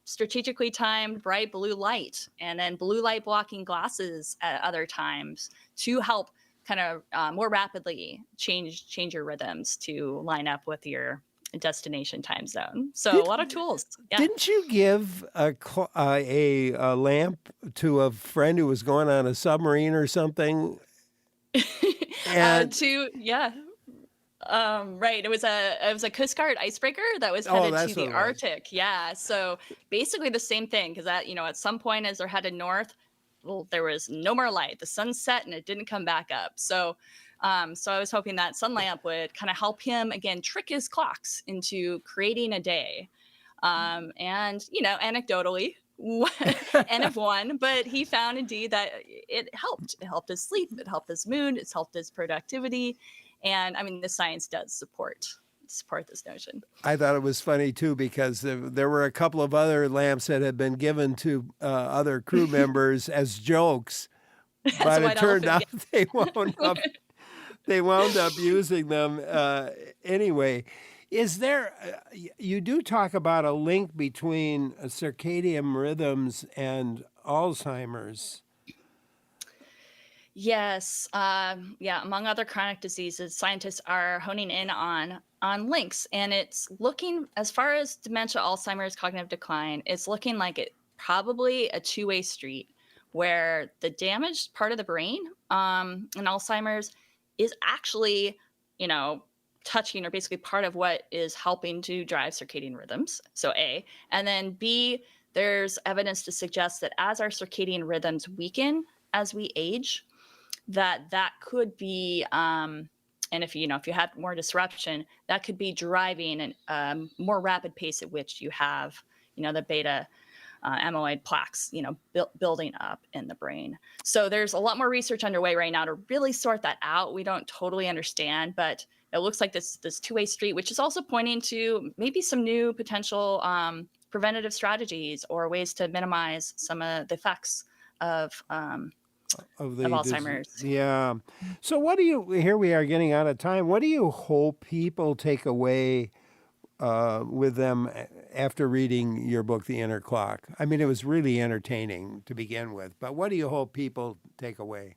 strategically timed bright blue light, and then blue light blocking glasses at other times to help kind of more rapidly change your rhythms to line up with your destination time zone. So a lot of tools. Yeah. Didn't you give a lamp to a friend who was going on a submarine or something? Right. It was a Coast Guard icebreaker that was headed to the Arctic. Yeah. So basically the same thing, because that, at some point as they're headed north, well, there was no more light. The sun set and it didn't come back up. So I was hoping that sun lamp would kind of help him again trick his clocks into creating a day. And anecdotally, N of one, but he found indeed that it helped. It helped his sleep. It helped his mood. It's helped his productivity. And I mean, the science does support this notion. I thought it was funny too, because there were a couple of other lamps that had been given to other crew members as jokes, but it turned out they wound up using them anyway. Is there? You do talk about a link between circadian rhythms and Alzheimer's. Yes. Among other chronic diseases, scientists are honing in on links, and it's looking, as far as dementia, Alzheimer's, cognitive decline, it's looking like it probably a two-way street, where the damaged part of the brain in Alzheimer's is actually, touching or basically part of what is helping to drive circadian rhythms. So A, and then B, there's evidence to suggest that as our circadian rhythms weaken as we age, that could be, and if you have more disruption, that could be driving a more rapid pace at which you have, the beta amyloid plaques, building up in the brain. So there's a lot more research underway right now to really sort that out. We don't totally understand, but it looks like this two-way street, which is also pointing to maybe some new potential preventative strategies or ways to minimize some of the effects of Alzheimer's. Yeah. So here we are getting out of time. What do you hope people take away with them after reading your book, The Inner Clock? I mean, it was really entertaining to begin with, but what do you hope people take away?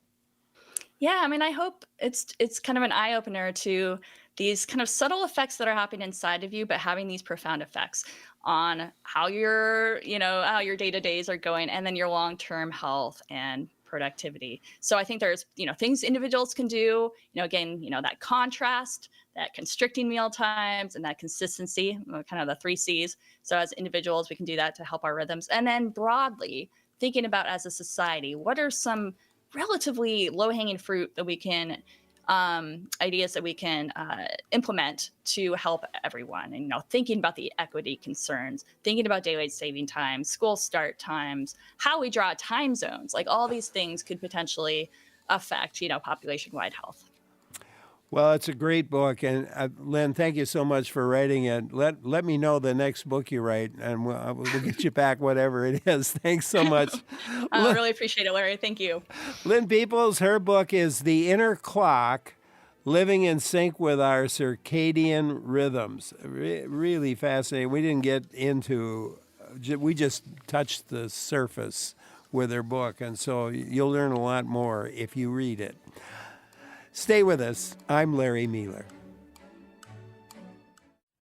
Yeah, I mean, I hope it's kind of an eye-opener to these kind of subtle effects that are happening inside of you, but having these profound effects on how your day-to-days are going, and then your long-term health and productivity. So I think there's, things individuals can do, again, that contrast, that constricting meal times, and that consistency, kind of the 3 C's. So as individuals, we can do that to help our rhythms. And then broadly, thinking about as a society, what are some relatively low-hanging fruit that we can ideas that we can implement to help everyone. And, thinking about the equity concerns, thinking about daylight saving time, school start times, how we draw time zones, like all these things could potentially affect, population-wide health. Well, it's a great book, and Lynne, thank you so much for writing it. Let me know the next book you write, and we'll get you back whatever it is. Thanks so much. I really appreciate it, Larry. Thank you. Lynne Peeples, her book is The Inner Clock, Living in Sync with Our Circadian Rhythms. Really fascinating. We didn't get into, we just touched the surface with her book, and so you'll learn a lot more if you read it. Stay with us. I'm Larry Mealer.